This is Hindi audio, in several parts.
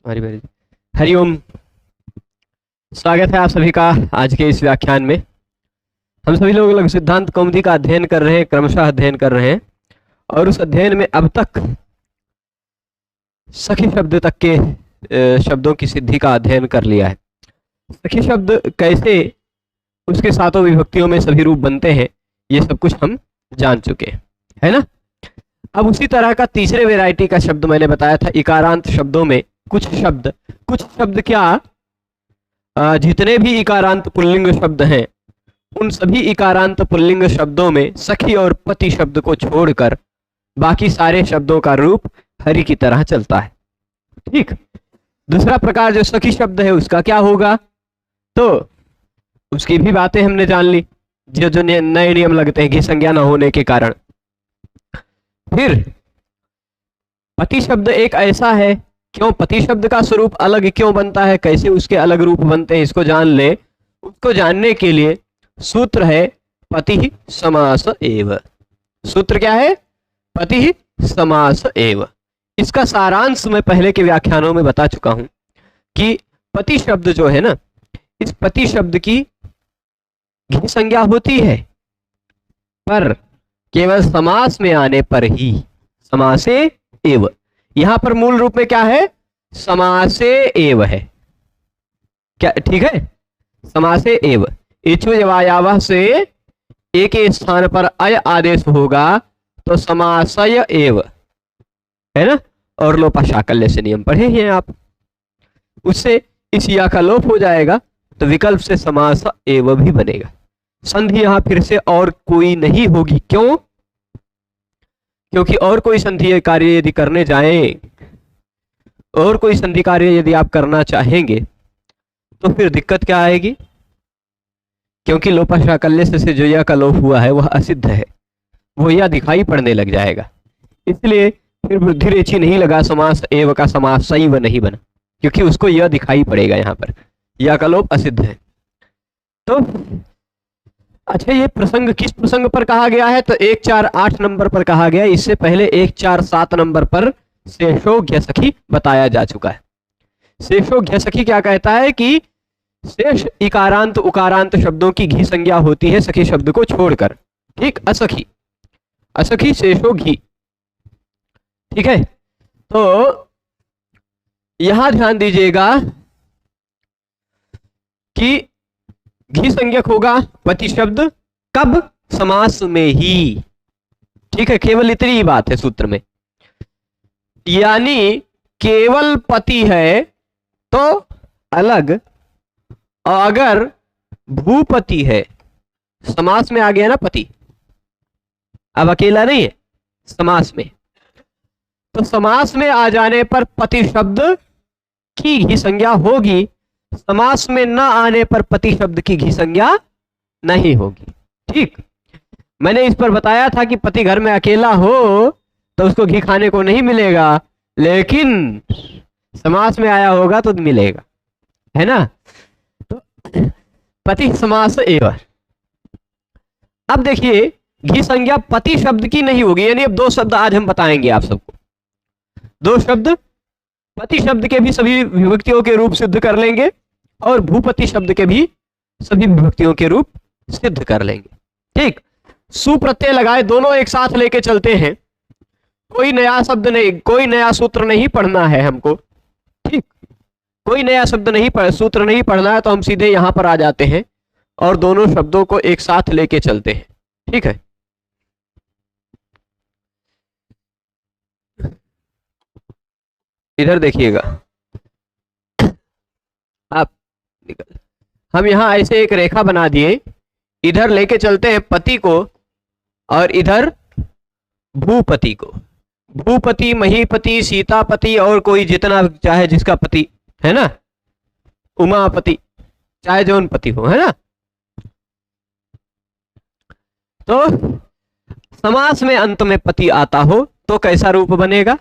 हरी हरिओम। स्वागत है आप सभी का आज के इस व्याख्यान में। हम सभी लोग लघु सिद्धांत कौमुदी का अध्ययन कर रहे हैं, क्रमशः अध्ययन कर रहे हैं, और उस अध्ययन में अब तक सखी शब्द तक के शब्दों की सिद्धि का अध्ययन कर लिया है। सखी शब्द कैसे उसके सातों विभक्तियों में सभी रूप बनते हैं, ये सब कुछ हम जान चुके हैं, है ना। अब उसी तरह का तीसरे वैरायटी का शब्द मैंने बताया था, इकारांत शब्दों में कुछ शब्द क्या, जितने भी इकारांत पुल्लिंग शब्द हैं उन सभी इकारांत पुल्लिंग शब्दों में सखी और पति शब्द को छोड़कर बाकी सारे शब्दों का रूप हरि की तरह चलता है। ठीक। दूसरा प्रकार जो सखी शब्द है उसका क्या होगा, तो उसकी भी बातें हमने जान ली, जो जो नए नियम लगते हैं घी संज्ञा न होने के कारण। फिर पति शब्द एक ऐसा है, क्यों पति शब्द का स्वरूप अलग क्यों बनता है, कैसे उसके अलग रूप बनते हैं, इसको जान ले। उसको जानने के लिए सूत्र है पति समास एव। सूत्र क्या है? पति समास एव। इसका सारांश मैं पहले के व्याख्यानों में बता चुका हूं कि पति शब्द जो है ना, इस पति शब्द की घी संज्ञा होती है, पर केवल समास में आने पर ही। समासे एव, यहां पर मूल रूप में क्या है? समासे एव है क्या? ठीक है, समासे एव। इच्छु जवायावह से एक स्थान पर अय आदेश होगा तो समासय एव, है ना। और लोपा शाकल्य से नियम पढ़े हैं आप, उससे इस या का लोप हो जाएगा तो विकल्प से समास एव भी बनेगा। संधि यहां फिर से और कोई नहीं होगी। क्यों? क्योंकि और कोई संधि कार्य यदि करने जाएं, और कोई संधि कार्य यदि आप करना चाहेंगे तो फिर दिक्कत क्या आएगी? क्योंकि लोपा शाकल्य से जो या का लोप हुआ है वह असिद्ध है, वो या दिखाई पड़ने लग जाएगा। इसलिए फिर वृद्धि रेचि नहीं लगा, समास एव का समास सैव नहीं बना, क्योंकि उसको यह दिखाई पड़ेगा यहाँ पर, या का लोप असिद्ध है। तो अच्छा, ये प्रसंग किस प्रसंग पर कहा गया है? तो 148 नंबर पर कहा गया। इससे पहले 147 नंबर पर शेषोघ्य सखी बताया जा चुका है। शेषोघ्य सखी क्या कहता है कि शेष इकारांत उकारांत शब्दों की घी संज्ञा होती है सखी शब्द को छोड़कर। ठीक, असखी असखी शेषो घी। ठीक है, तो यहां ध्यान दीजिएगा कि घी संज्ञक होगा पति शब्द, कब? समास में ही। ठीक है, केवल इतनी ही बात है सूत्र में, यानी केवल पति है तो अलग, और अगर भूपति है, समास में आ गया ना पति, अब अकेला नहीं है समास में, तो समास में आ जाने पर पति शब्द की घी संज्ञा होगी, समास में न आने पर पति शब्द की घी संज्ञा नहीं होगी। ठीक, मैंने इस पर बताया था कि पति घर में अकेला हो तो उसको घी खाने को नहीं मिलेगा, लेकिन समास में आया होगा तो मिलेगा, है ना। तो पति समास एव। अब देखिए, घी संज्ञा पति शब्द की नहीं होगी, यानी अब दो शब्द आज हम बताएंगे आप सबको। दो शब्द पति शब्द के भी सभी विभक्तियों के रूप सिद्ध कर लेंगे और भूपति शब्द के भी सभी विभक्तियों के रूप सिद्ध कर लेंगे। ठीक, सुप्रत्यय लगाए दोनों एक साथ लेके चलते हैं, कोई नया शब्द नहीं, कोई नया सूत्र नहीं पढ़ना है हमको। ठीक, कोई नया शब्द नहीं सूत्र नहीं पढ़ना है, तो हम सीधे यहां पर आ जाते हैं और दोनों शब्दों को एक साथ लेके चलते हैं। ठीक है, इधर देखिएगा आप, हम यहां ऐसे एक रेखा बना दिए, इधर लेके चलते हैं पति को और इधर भूपति को। भूपति, महीपति, सीतापति और कोई जितना चाहे जिसका पति है ना, उमापति, चाहे जौन पति हो, है ना। तो समास में अंत में पति आता हो तो कैसा रूप बनेगा?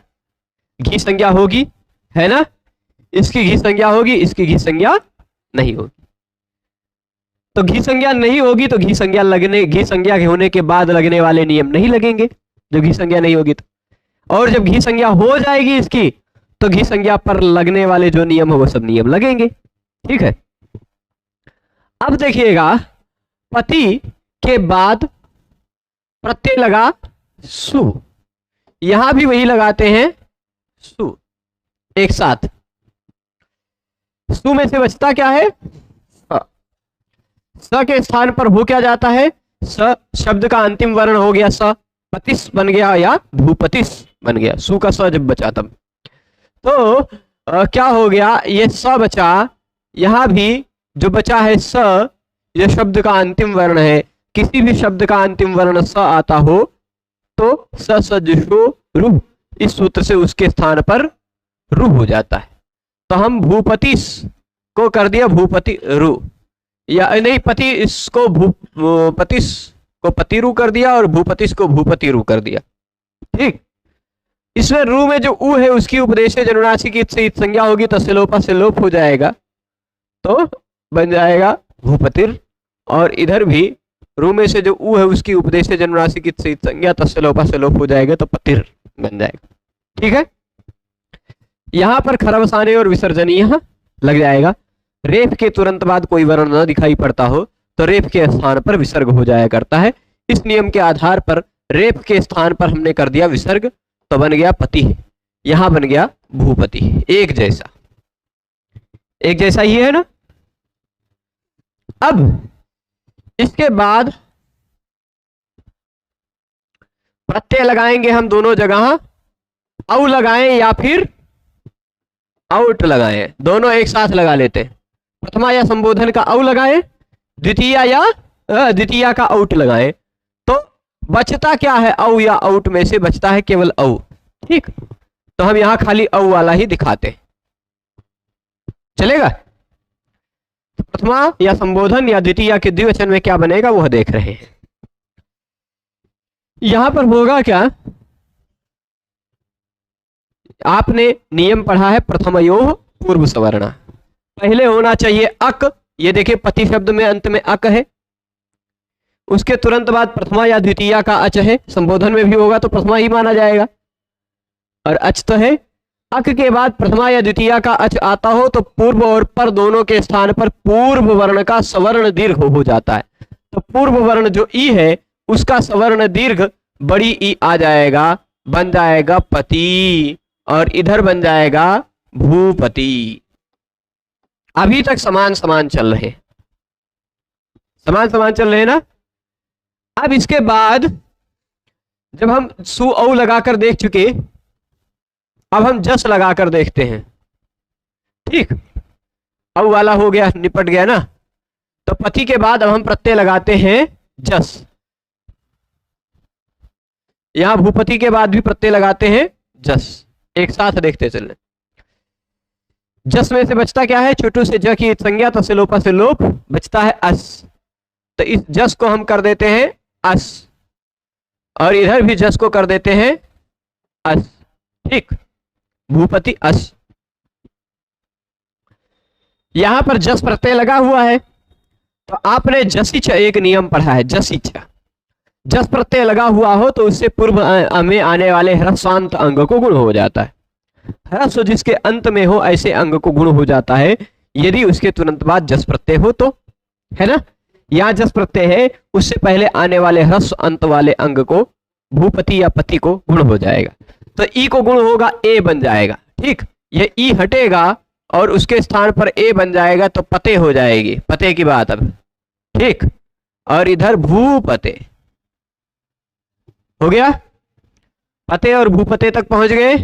घी संज्ञा होगी, है ना। इसकी घी संज्ञा होगी, इसकी घी संज्ञा नहीं होगी। तो घी संज्ञा नहीं होगी तो घी संज्ञा होने के बाद लगने वाले नियम नहीं लगेंगे जब घी संज्ञा नहीं होगी तो। और जब घी संज्ञा हो जाएगी इसकी, तो घी संज्ञा पर लगने वाले जो नियम हो वो सब नियम लगेंगे। ठीक है, अब देखिएगा पति के बाद प्रत्यय लगा सु, यहां भी वही लगाते हैं सु एक साथ। सु में से बचता क्या है, स के स्थान पर हो क्या जाता है, स शब्द का अंतिम वर्ण हो गया स, पतिस बन गया या भूपतिस बन गया, सु का स जब बचा तब। तो क्या हो गया, ये स बचा, यहां भी जो बचा है स, ये शब्द का अंतिम वर्ण है। किसी भी शब्द का अंतिम वर्ण स आता हो तो स सजशो रु, इस सूत्र से उसके स्थान पर रु हो जाता है। तो हम भूपतिस को कर दिया भूपति रु, या नहीं पति इसको पतिस को पतिरु कर दिया और भूपतिस को भूपतिरु कर दिया। ठीक, इसमें रु में जो उ है उसकी उपदेश जनुनासिक की संज्ञा होगी तो सिलोपा से लोप हो जाएगा, तो बन जाएगा भूपतिर। और इधर भी रु में से जो उ है उसकी उपदेश जनुनासिक की संज्ञा तो सिलोपा से लोप हो जाएगा तो पतिर बन जाएगा। ठीक है, यहां पर खरवसाने और विसर्जनीय लग जाएगा। रेफ के तुरंत बाद कोई वर्ण न दिखाई पड़ता हो तो रेफ के स्थान पर विसर्ग हो जाया करता है। इस नियम के आधार पर रेफ के स्थान पर हमने कर दिया विसर्ग, तो बन गया पति, यहां बन गया भूपति। एक जैसा, एक जैसा ही है ना। अब इसके बाद प्रत्यय लगाएंगे हम दोनों जगह, औ लगाएं या फिर आउट लगाएं, दोनों एक साथ लगा लेते हैं। प्रथमा या संबोधन का औ लगाएं, द्वितीय का आउट लगाएं, तो बचता क्या है, औ या आउट में से बचता है केवल औ। ठीक, तो हम यहां खाली औ वाला ही दिखाते हैं, चलेगा। तो प्रथमा या संबोधन या द्वितीय के द्विवचन में क्या बनेगा वह देख रहे हैं। यहां पर होगा क्या, आपने नियम पढ़ा है प्रथमयोः पूर्व सवर्ण, पहले होना चाहिए अक। ये देखिए पति शब्द में अंत में अक है, उसके तुरंत बाद प्रथमा या द्वितीय का अच है, संबोधन में भी होगा तो प्रथमा ही माना जाएगा, और अच तो है। अक के बाद प्रथमा या द्वितीय का अच आता हो तो पूर्व और पर दोनों के स्थान पर पूर्व वर्ण का सवर्ण दीर्घ हो जाता है। तो पूर्व वर्ण जो ई है उसका सवर्ण दीर्घ बड़ी ई आ जाएगा, बन जाएगा पति, और इधर बन जाएगा भूपति। अभी तक समान समान चल रहे, समान समान चल रहे ना। अब इसके बाद जब हम सु औ लगाकर देख चुके, अब हम जस लगाकर देखते हैं। ठीक, औ वाला हो गया, निपट गया ना। तो पति के बाद अब हम प्रत्यय लगाते हैं जस, यहां भूपति के बाद भी प्रत्यय लगाते हैं जस, एक साथ देखते चलने। जस में से बचता क्या है, छोटू से ज की संज्ञा तो सिलोपा से लोप, बचता है अस, तो इस जस को हम कर देते हैं अस, और इधर भी जस को कर देते हैं अस। ठीक, भूपति अस। यहां पर जस प्रत्यय लगा हुआ है, तो आपने जसिच एक नियम पढ़ा है, जसिच। जस प्रत्यय लगा हुआ हो तो उससे पूर्व में आने वाले ह्रस्वांत अंग को गुण हो जाता है। ह्रस्व जिसके अंत में हो ऐसे अंग को गुण हो जाता है यदि उसके तुरंत बाद जस प्रत्यय हो तो, है ना। यहां जस प्रत्यय है, उससे पहले आने वाले ह्रस्व अंत वाले अंग को भूपति या पति को गुण हो जाएगा, तो ई को गुण होगा ए बन जाएगा। ठीक, ये ई हटेगा और उसके स्थान पर ए बन जाएगा तो पते हो जाएगी, पते की बात अब। ठीक, और इधर भूपते हो गया, पते और भूपते तक पहुंच गए।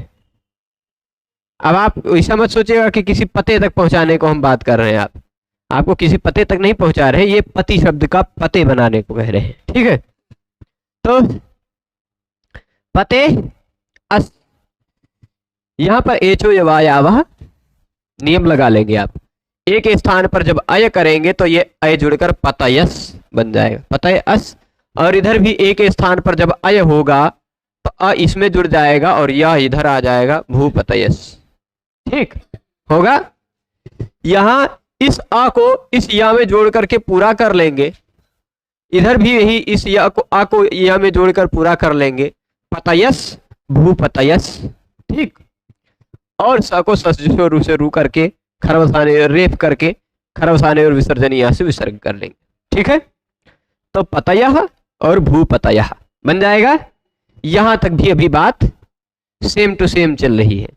अब आप ऐसा मत सोचिएगा कि किसी पते तक पहुंचाने को हम बात कर रहे हैं, आपको किसी पते तक नहीं पहुंचा रहे, ये पति शब्द का पते बनाने को कह रहे हैं। ठीक है, तो पते अस, यहां पर एचो यवायावह नियम लगा लेंगे आप। एक स्थान पर जब अय करेंगे तो ये अय जुड़कर पतयस बन जाएगा, पतय अस, और इधर भी एक स्थान पर जब अय होगा तो अ इसमें जुड़ जाएगा और यह इधर आ जाएगा भूपतयस। ठीक होगा, यहां इस आ को इस या में जोड़ करके पूरा कर लेंगे, इधर भी यही इस या को आ को या में जोड़कर पूरा कर लेंगे, पतयस भूपतयस। ठीक, और स को सस से रू से रू करके खरवसाने रेप करके खरवसाने और विसर्जनीय से विसर्ग कर लेंगे। ठीक है, तो पतयः और भूपतयः बन जाएगा। यहां तक भी अभी बात सेम टू सेम चल रही है,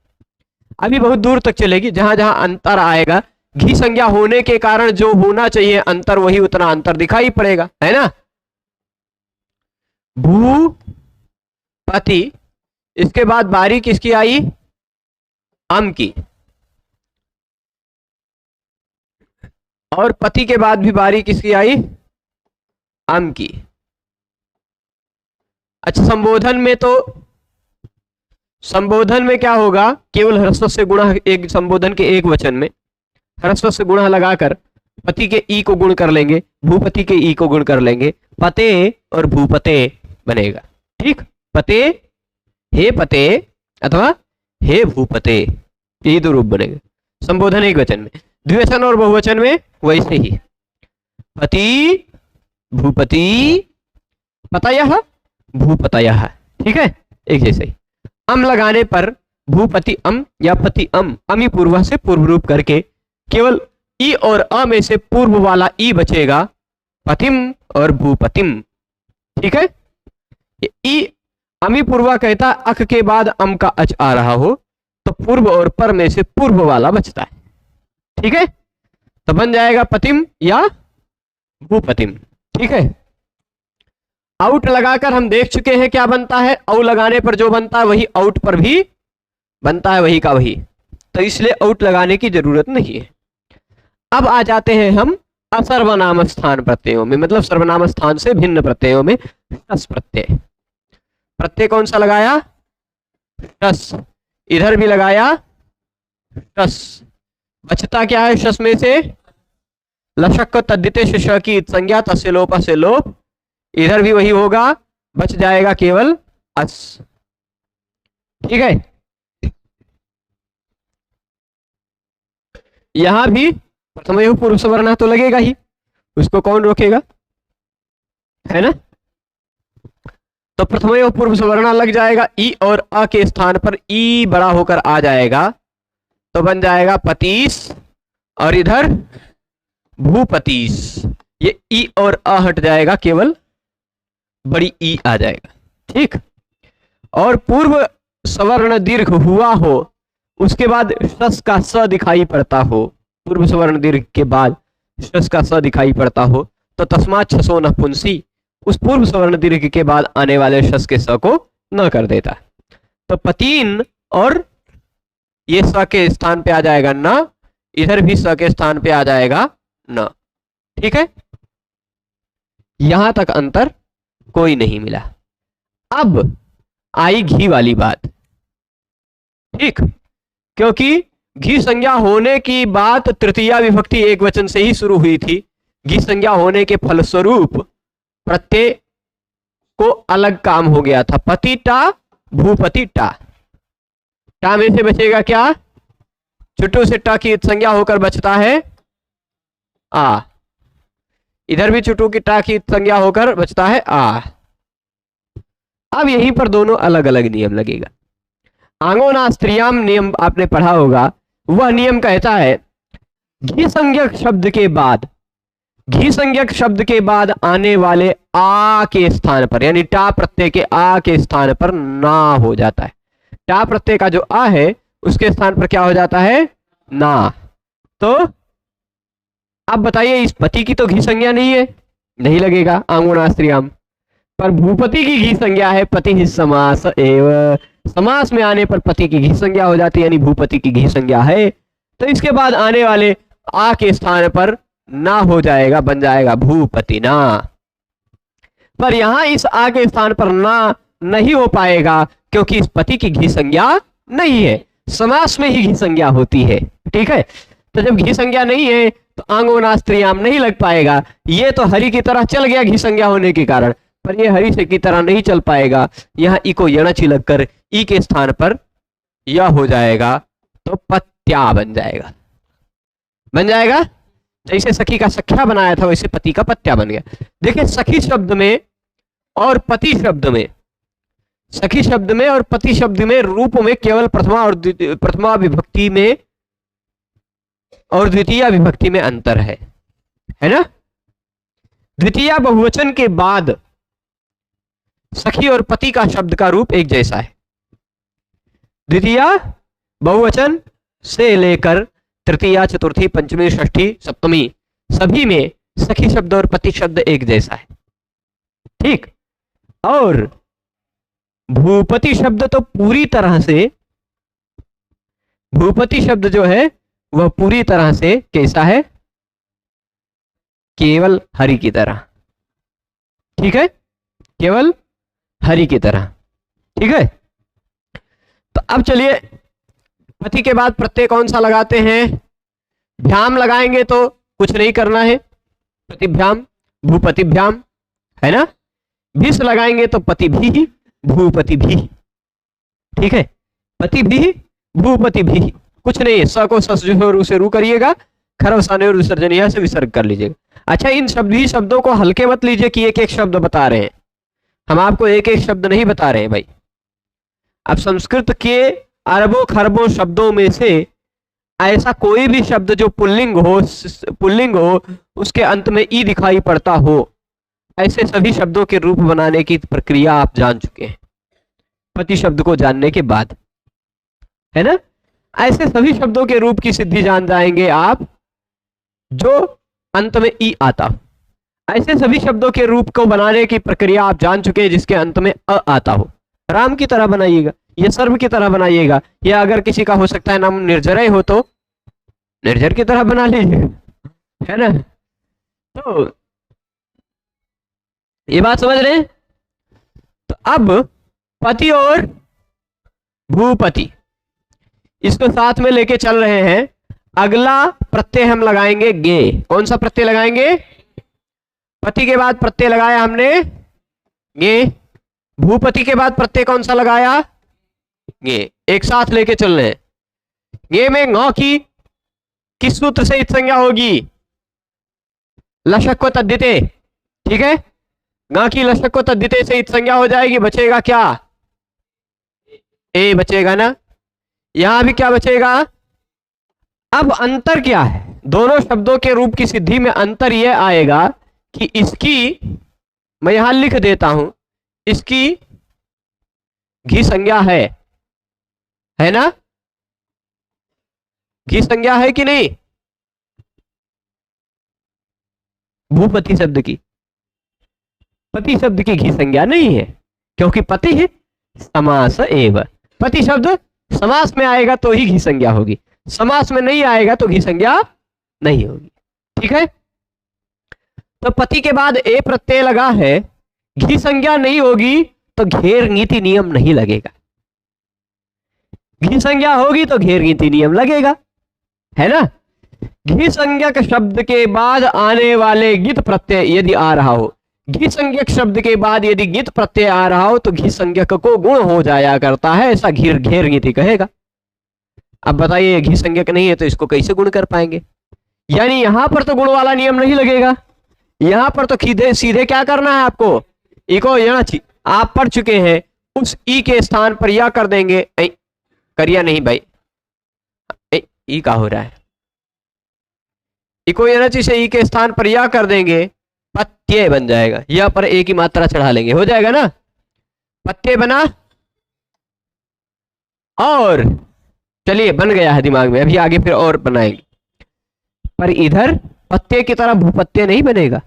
अभी बहुत दूर तक चलेगी। जहां जहां अंतर आएगा, घी संज्ञा होने के कारण जो होना चाहिए अंतर, वही उतना अंतर दिखाई पड़ेगा, है ना। भूपति, इसके बाद बारी किसकी आई, अम की, और पति के बाद भी बारी किसकी आई, अम की। अच्छा, संबोधन में क्या होगा, केवल ह्रस्व से गुणा, एक संबोधन के एक वचन में ह्रस्व से गुणा लगाकर पति के ई को गुण कर लेंगे, भूपति के ई को गुण कर लेंगे, पते और भूपते बनेगा। ठीक, पते, हे पते अथवा हे भूपते, यही दो रूप बनेगा संबोधन एक वचन में। द्विवचन और बहुवचन में वैसे ही, पति भूपति, पतयः भूपतयः। ठीक है, एक जैसे ही। अम लगाने पर भूपति अम या पति अम, अमी पूर्व से पूर्व रूप करके केवल ई और अ में से पूर्व वाला ई बचेगा, पतिम और भूपतिम। ठीक है, ई अमी पूर्वा कहता अक के बाद अम का अच आ रहा हो तो पूर्व और पर में से पूर्व वाला बचता है। ठीक है, तो बन जाएगा पतिम या भूपतिम। ठीक है, आउट लगाकर हम देख चुके हैं क्या बनता है, औ लगाने पर जो बनता है वही आउट पर भी बनता है, वही का वही, तो इसलिए आउट लगाने की जरूरत नहीं है। अब आ जाते हैं हम असर्वनाम स्थान प्रत्ययों में, मतलब सर्वनाम स्थान से भिन्न प्रत्ययों में। शस प्रत्यय, प्रत्यय कौन सा लगाया, शस, इधर भी लगाया शस। बचता क्या है शस में से, लशक तद्दिते श की संज्ञा, तस्य लोप से लोप, इधर भी वही होगा, बच जाएगा केवल अस। ठीक है, यहां भी प्रथम पूर्व सवर्ण तो लगेगा ही, उसको कौन रोकेगा, है ना। तो प्रथम पूर्व सवर्ण लग जाएगा, ई और अ के स्थान पर ई बड़ा होकर आ जाएगा, तो बन जाएगा पतीस, और इधर भूपतीस। ये ई और अ हट जाएगा, केवल बड़ी ई आ जाएगा। ठीक, और पूर्व सवर्ण दीर्घ हुआ हो, उसके बाद शस का स दिखाई पड़ता हो, पूर्व सवर्ण दीर्घ के बाद शस का स दिखाई पड़ता हो, तो तस्मात् छसो नपुंसी, उस पूर्व सवर्ण दीर्घ के बाद आने वाले शस के स को न कर देता। तो पतीन, और ये स के स्थान पे आ जाएगा न, इधर भी स के स्थान पे आ जाएगा न। ठीक है, यहां तक अंतर कोई नहीं मिला। अब आई घी वाली बात। ठीक, क्योंकि घी संज्ञा होने की बात तृतीया विभक्ति एक वचन से ही शुरू हुई थी। घी संज्ञा होने के फलस्वरूप प्रत्यय को अलग काम हो गया था, पति टा भूपति टा। टा में से बचेगा क्या, चुटू से टा की संज्ञा होकर बचता है आ, इधर भी चुटू की टा की संज्ञा होकर बचता है आ। अब यहीं पर दोनों अलग अलग नियम लगेगा। आंगोना स्त्रियाम नियम आपने पढ़ा होगा, वह नियम कहता है घी संज्ञक शब्द के बाद, घी संज्ञक शब्द के बाद आने वाले आ के स्थान पर, यानी टा प्रत्यय के आ के स्थान पर ना हो जाता है। टा प्रत्यय का जो आ है उसके स्थान पर क्या हो जाता है, ना। तो अब बताइए, इस पति की तो घी संज्ञा नहीं है, नहीं लगेगा आंगोना स्त्रियाम, पर भूपति की घी संज्ञा है, पति ही समास एव, समास में आने पर पति की घी संज्ञा हो जाती है, यानी भूपति की घी संज्ञा है। तो इसके बाद आने वाले आ के स्थान पर ना हो जाएगा, बन जाएगा भूपति ना। पर यहां इस आ के स्थान पर ना नहीं हो पाएगा, क्योंकि इस पति की घी संज्ञा नहीं है, समास में ही घी संज्ञा होती है। ठीक है, तो जब घी संज्ञा नहीं है तो आंगोना स्त्रियाम नहीं लग पाएगा। ये तो हरि की तरह चल गया घी संज्ञा होने के कारण, पर ये हरि से की तरह नहीं चल पाएगा। यहां ई को यणची लगकर ई के स्थान पर यह हो जाएगा, तो पत्या बन जाएगा। बन जाएगा, जैसे सखी का सख्या बनाया था वैसे पति का पत्या बन गया। देखिए, सखी शब्द में और पति शब्द में सखी शब्द में और पति शब्द में रूप में केवल प्रथमा विभक्ति में और द्वितीय विभक्ति में अंतर है ना। द्वितीय बहुवचन के बाद सखी और पति का शब्द का रूप एक जैसा है। द्वितीय बहुवचन से लेकर तृतीया, चतुर्थी, पंचमी, षष्ठी, सप्तमी सभी में सखी शब्द और पति शब्द एक जैसा है। ठीक। और भूपति शब्द तो पूरी तरह से, भूपति शब्द जो है वह पूरी तरह से कैसा है? केवल हरि की तरह। ठीक है, केवल हरि की तरह। ठीक है। तो अब चलिए, पति के बाद प्रत्यय कौन सा लगाते हैं? भ्याम लगाएंगे तो कुछ नहीं करना है, प्रतिभ्याम, भूपतिभ्याम, है ना। भिस लगाएंगे तो पति भी, भूपति भी। ठीक है, पति भी, भूपति भी, कुछ नहीं है। स को सस से रू करिएगा, खरव साने और विसर्जनिया से विसर्ग कर लीजिएगा। अच्छा, इन सभी शब्दों को हल्के मत लीजिए कि एक एक शब्द बता रहे हैं। हम आपको एक एक शब्द नहीं बता रहे हैं भाई। अब संस्कृत के अरबों खरबों शब्दों में से ऐसा कोई भी शब्द जो पुल्लिंग हो उसके अंत में ई दिखाई पड़ता हो, ऐसे सभी शब्दों के रूप बनाने की प्रक्रिया आप जान चुके हैं पति शब्द को जानने के बाद, है ना। ऐसे सभी शब्दों के रूप की सिद्धि जान जाएंगे आप जो अंत में ई आता हो। ऐसे सभी शब्दों के रूप को बनाने की प्रक्रिया आप जान चुके हैं जिसके अंत में अ आता हो। राम की तरह बनाइएगा या सर्व की तरह बनाइएगा, या अगर किसी का हो सकता है नाम निर्जर हो तो निर्जर की तरह बना लीजिए, है ना। तो ये बात समझ रहे हैं। तो अब पति और भूपति इसको साथ में लेके चल रहे हैं। अगला प्रत्यय हम लगाएंगे गे। कौन सा प्रत्यय लगाएंगे? पति के बाद प्रत्यय लगाया हमने गे। भूपति के बाद प्रत्यय कौन सा लगाया? गे। एक साथ लेके चल रहे हैं। गे में ngौ की किस सूत्र से इत संज्ञा होगी? लशक को तद्धिते। ठीक है, गा की लशक को तद्धिते से इत संज्ञा हो जाएगी। बचेगा क्या? ए बचेगा ना। यहां भी क्या बचेगा? अब अंतर क्या है? दोनों शब्दों के रूप की सिद्धि में अंतर यह आएगा कि इसकी, मैं यहां लिख देता हूं, इसकी घी संज्ञा है ना। घी संज्ञा है कि नहीं? भूपति शब्द की, पति शब्द की घी संज्ञा नहीं है, क्योंकि पति है समास एव। पति शब्द समास में आएगा तो ही घी संज्ञा होगी, समास में नहीं आएगा तो घी संज्ञा नहीं होगी। ठीक है। तो पति के बाद ए प्रत्यय लगा है, घी संज्ञा नहीं होगी तो घेर नीति नियम नहीं लगेगा। घी संज्ञा होगी तो घेर नीति नियम लगेगा, है ना। घी संज्ञक शब्द के बाद आने वाले गित प्रत्यय यदि आ रहा हो, घी संज्ञक शब्द के बाद यदि गित प्रत्यय आ रहा हो तो घी संज्ञक को गुण हो जाया करता है, ऐसा घेर नीति कहेगा। अब बताइए, घी संज्ञक नहीं है तो इसको कैसे गुण कर पाएंगे? यानी यहां पर तो गुण वाला नियम नहीं लगेगा, यहां पर तो सीधे क्या करना है आपको? इको यण आप पढ़ चुके हैं, उस ई के स्थान पर या कर देंगे। करिया नहीं भाई, ई का हो रहा है। इको यण से ई के स्थान पर या कर देंगे, पत्ये बन जाएगा। या पर ए की मात्रा चढ़ा लेंगे, हो जाएगा ना। पत्ये बना, और चलिए बन गया है दिमाग में, अभी आगे फिर और बनाएंगे। पर इधर पत्ते की तरह भूपत्य नहीं बनेगा।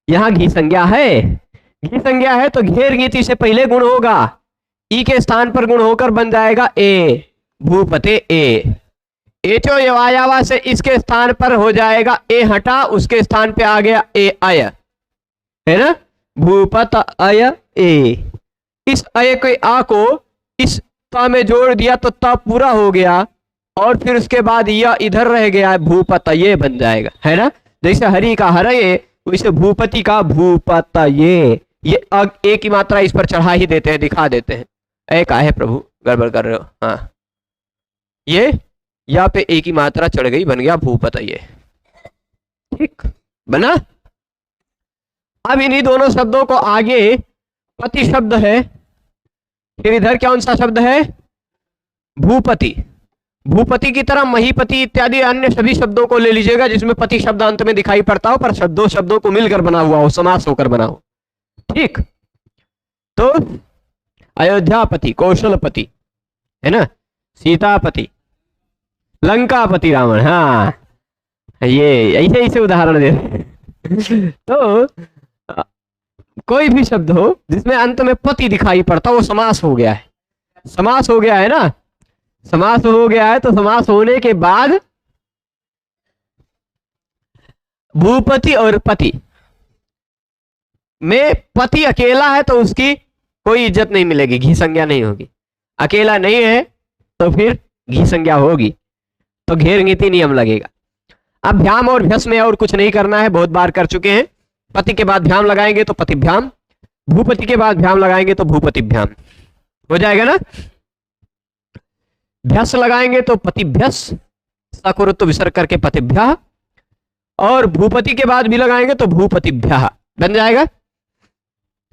यहां घी संज्ञा है, घी संज्ञा है तो घेर नीति से पहले गुण होगा, ई के स्थान पर गुण होकर बन जाएगा ए, भूपते ए। एचो यवायावा से इसके स्थान पर हो जाएगा ए हटा, उसके स्थान पे आ गया ए अय, है ना। भूपत अय ए। इस अय के आ को इस ता में जोड़ दिया तो ता पूरा हो गया, और फिर उसके बाद यह इधर रह गया, भूपत ये बन जाएगा, है ना। जैसे हरि का हरये वैसे भूपति का भूपत ये ए की मात्रा इस पर चढ़ा ही देते हैं, दिखा देते हैं। ए का है प्रभु, गड़बड़ कर रहे हो। हाँ, ये यहाँ पे ए की मात्रा चढ़ गई, बन गया भूपत ये। ठीक बना। अब इन्हीं दोनों शब्दों को आगे पति शब्द है, फिर इधर कौन सा शब्द है? भूपति। भूपति की तरह महीपति इत्यादि अन्य सभी शब्दों को ले लीजिएगा जिसमें पति शब्द अंत में दिखाई पड़ता हो, पर दो शब्दों को मिलकर बना हुआ हो, समास होकर बना हो। ठीक, तो अयोध्यापति, कौशलपति, है ना, सीतापति, लंकापति रावण। हाँ, ये ऐसे ऐसे उदाहरण दे तो कोई भी शब्द हो जिसमें अंत में पति दिखाई पड़ता वो समास हो गया है। समास हो गया है ना, समास हो गया है। तो समास होने के बाद भूपति और पति में पति अकेला है तो उसकी कोई इज्जत नहीं मिलेगी, घी संज्ञा नहीं होगी। अकेला नहीं है तो फिर घी संज्ञा होगी, तो घेर नीति नियम लगेगा। अब भ्याम और भ्यस में और कुछ नहीं करना है, बहुत बार कर चुके हैं। पति के बाद भ्याम लगाएंगे तो पतिभ्याम, भूपति के बाद भ्याम लगाएंगे तो भूपतिभ्याम हो जाएगा ना। भ्यस लगाएंगे तो पतिभ्यस, सकुरुत्व विसर्ग करके पतिभ्यः, और भूपति के बाद भी लगाएंगे तो भूपतिभ्यः बन जाएगा।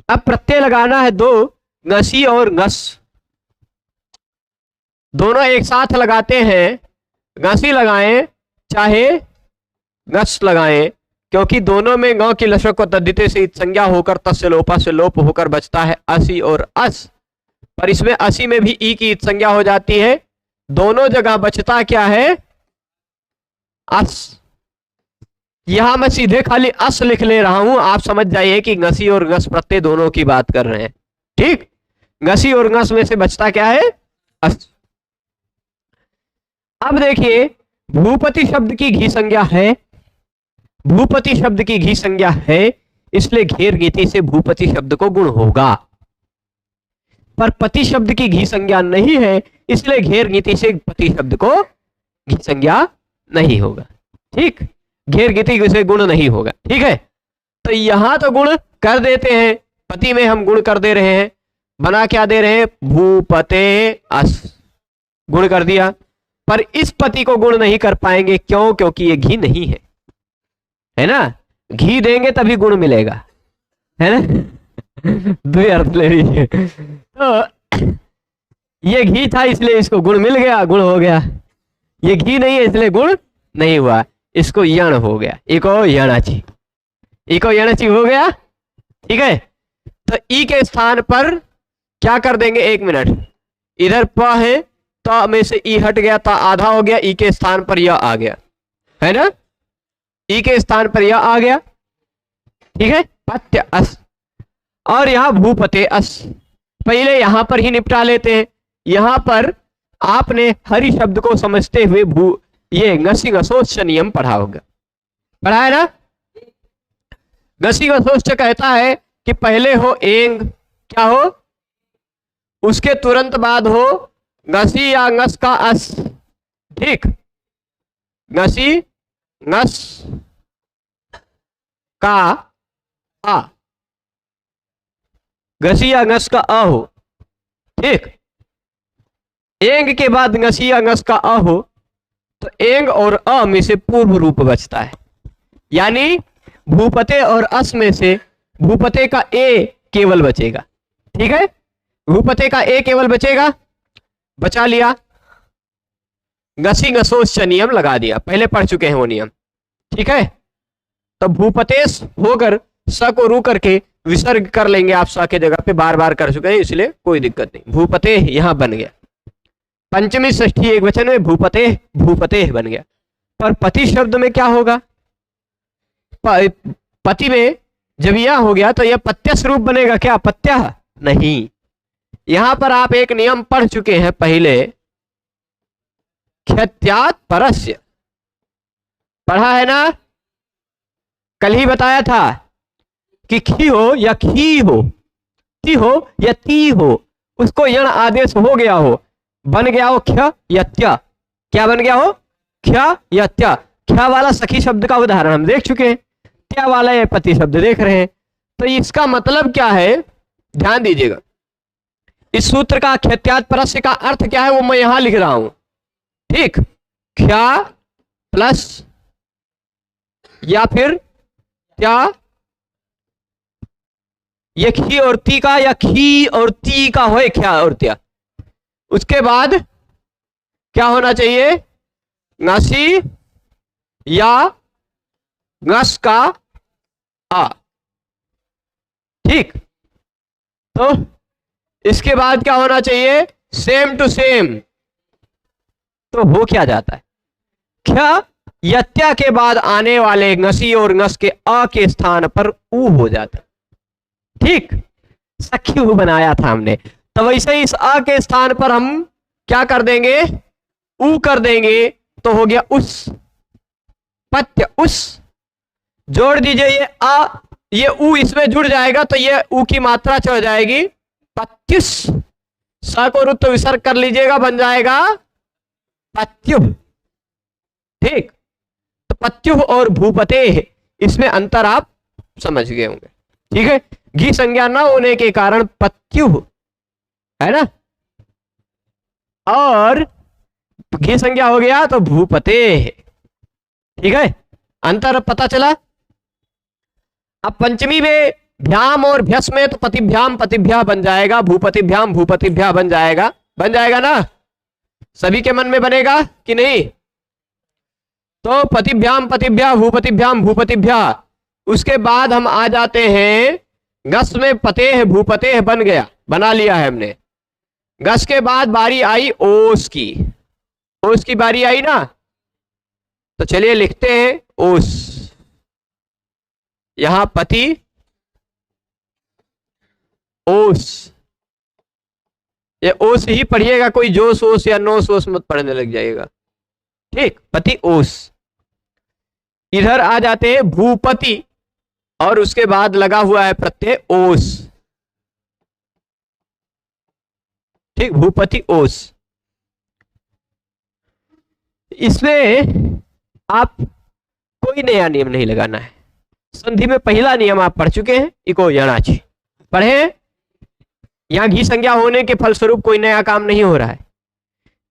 अब प्रत्यय लगाना है दो, ngसी और ngस। दोनों एक साथ लगाते हैं, ngसी लगाएं चाहे ngस लगाएं, क्योंकि दोनों में ग की लशक को तद्धिते से संज्ञा होकर तस्य लोपा से लोप होकर बचता है असी और अस। पर इसमें असी में भी ई की संज्ञा हो जाती है। दोनों जगह बचता क्या है? अस। यहां मैं सीधे खाली अस लिख ले रहा हूं, आप समझ जाइए कि ngसी और ngस प्रत्यय दोनों की बात कर रहे हैं। ठीक, ngसी और ngस में से बचता क्या है? अस। अब देखिए, भूपति शब्द की घी संज्ञा है, भूपति शब्द की घी संज्ञा है, इसलिए घेर नीति से भूपति शब्द को गुण होगा। पर पति शब्द की घी संज्ञा नहीं है, इसलिए घेर नीति से पति शब्द को घी संज्ञा नहीं होगा। ठीक, घेर नीति से गुण नहीं होगा। ठीक है, तो यहां तो गुण कर देते हैं, पति में हम गुण कर दे रहे हैं। बना क्या दे रहे हैं? भूपते अस, गुण कर दिया। पर इस पति को गुण नहीं कर पाएंगे, क्यों? क्योंकि ये घी नहीं है ना। घी देंगे तभी गुण मिलेगा, है ना। दो अर्थ ले लीजिए। तो ये घी था इसलिए इसको गुण मिल गया, गुण हो गया। ये घी नहीं है इसलिए गुण नहीं हुआ, इसको यण हो गया, इको यणाची, इको यणाची हो गया। ठीक है, तो ई के स्थान पर क्या कर देंगे? 1 मिनट, इधर प है, त में से ई हट गया, ता आधा हो गया, ई के स्थान पर यह आ गया, है ना। ई के स्थान पर यह आ गया। ठीक है, पत्य अस, और यहां भूपते अस। पहले यहां पर ही निपटा लेते हैं। यहां पर आपने हरि शब्द को समझते हुए ये ngसी ngसोच्च नियम पढ़ा होगा, पढ़ा है ना। ngसी ngसोच्च कहता है कि पहले हो एंग, क्या हो? उसके तुरंत बाद हो ngसी या ngस का अस। ठीक, ngसी ngस का आ, ngसी या ngस का अ हो। ठीक, एंग के बाद ngसी या ngस का अ हो तो एंग और अ में से पूर्व रूप बचता है, यानी भूपते और अस में से भूपते का ए केवल बचेगा। ठीक है, भूपते का ए केवल बचेगा, बचा लिया, ngसी ngसोच्च नियम लगा दिया, पहले पढ़ चुके हैं वो नियम। ठीक है, तो भूपतेश होकर स को रू करके विसर्ग कर लेंगे, आप स के जगह पे बार बार कर चुके हैं इसलिए कोई दिक्कत नहीं। भूपते यहां बन गया, पंचमी षष्ठी एक वचन में भूपते भूपते बन गया। पर पति शब्द में क्या होगा? पति में जब यह हो गया तो यह पत्यस रूप बनेगा क्या? पत्या नहीं। यहां पर आप एक नियम पढ़ चुके हैं पहले, ख्यत्यात् परस्य, पढ़ा है ना, कल ही बताया था कि खी हो या खी हो, ती हो या ती हो, उसको यण आदेश हो गया हो, बन गया हो ख्य या त्या। क्या बन गया हो? ख्य या त्या। ख्या वाला सखी शब्द का उदाहरण हम देख चुके हैं, त्या वाला ये पति शब्द देख रहे हैं। तो इसका मतलब क्या है, ध्यान दीजिएगा। इस सूत्र का ख्यत्यात् परस्य का अर्थ क्या है वो मैं यहां लिख रहा हूं। ठीक, ख्या प्लस या फिर त्या ये खी और ती का या खी और ती का हो, क्या और त्या। उसके बाद क्या होना चाहिए, ngasi या ngस का आ। ठीक, तो इसके बाद क्या होना चाहिए, सेम टू सेम। तो हो क्या जाता है, क्या यत्या के बाद आने वाले ngसी और ngस के आ के स्थान पर ऊ हो जाता है। ठीक, सख्यु बनाया था हमने, तो वैसे ही इस आ के स्थान पर हम क्या कर देंगे, ऊ कर देंगे, तो हो गया उस, पत्य उस। जोड़ दीजिए ये आ, ये ऊ इसमें जुड़ जाएगा तो ये ऊ की मात्रा चढ़ जाएगी पत्युस। स को रुत्व विसर्ग कर लीजिएगा, बन जाएगा पत्यु। ठीक, तो पत्यु और भूपते, इसमें अंतर आप समझ गए होंगे। ठीक है, घी संज्ञा न होने के कारण पत्यु है ना, और घी संज्ञा हो गया तो भूपते। ठीक है, अंतर पता चला। अब पंचमी में भ्याम और भ्यस में तो पतिभ्याम पतिभ्या बन जाएगा, भूपतिभ्याम भूपतिभ्या बन जाएगा, बन जाएगा ना, सभी के मन में बनेगा कि नहीं। तो पतिभ्याम पतिभ्या भूपतिभ्याम भूपतिभ्या। उसके बाद हम आ जाते हैं गस में, पतेह भूपतेह बन गया, बना लिया है हमने। गस के बाद बारी आई ओस की, ओस की बारी आई ना, तो चलिए लिखते हैं ओस। यहां पति ओस, ये ओस ही पढ़िएगा, कोई जोश ओस या नो सोस मत पढ़ने लग जाएगा। ठीक, पति ओस। इधर आ जाते हैं भूपति, और उसके बाद लगा हुआ है प्रत्यय ओस। ठीक, भूपति ओस। इसमें आप कोई नया नियम नहीं लगाना है। संधि में पहला नियम आप पढ़ चुके हैं, इको यणाची पढ़े। यहां घी संज्ञा होने के फलस्वरूप कोई नया काम नहीं हो रहा है।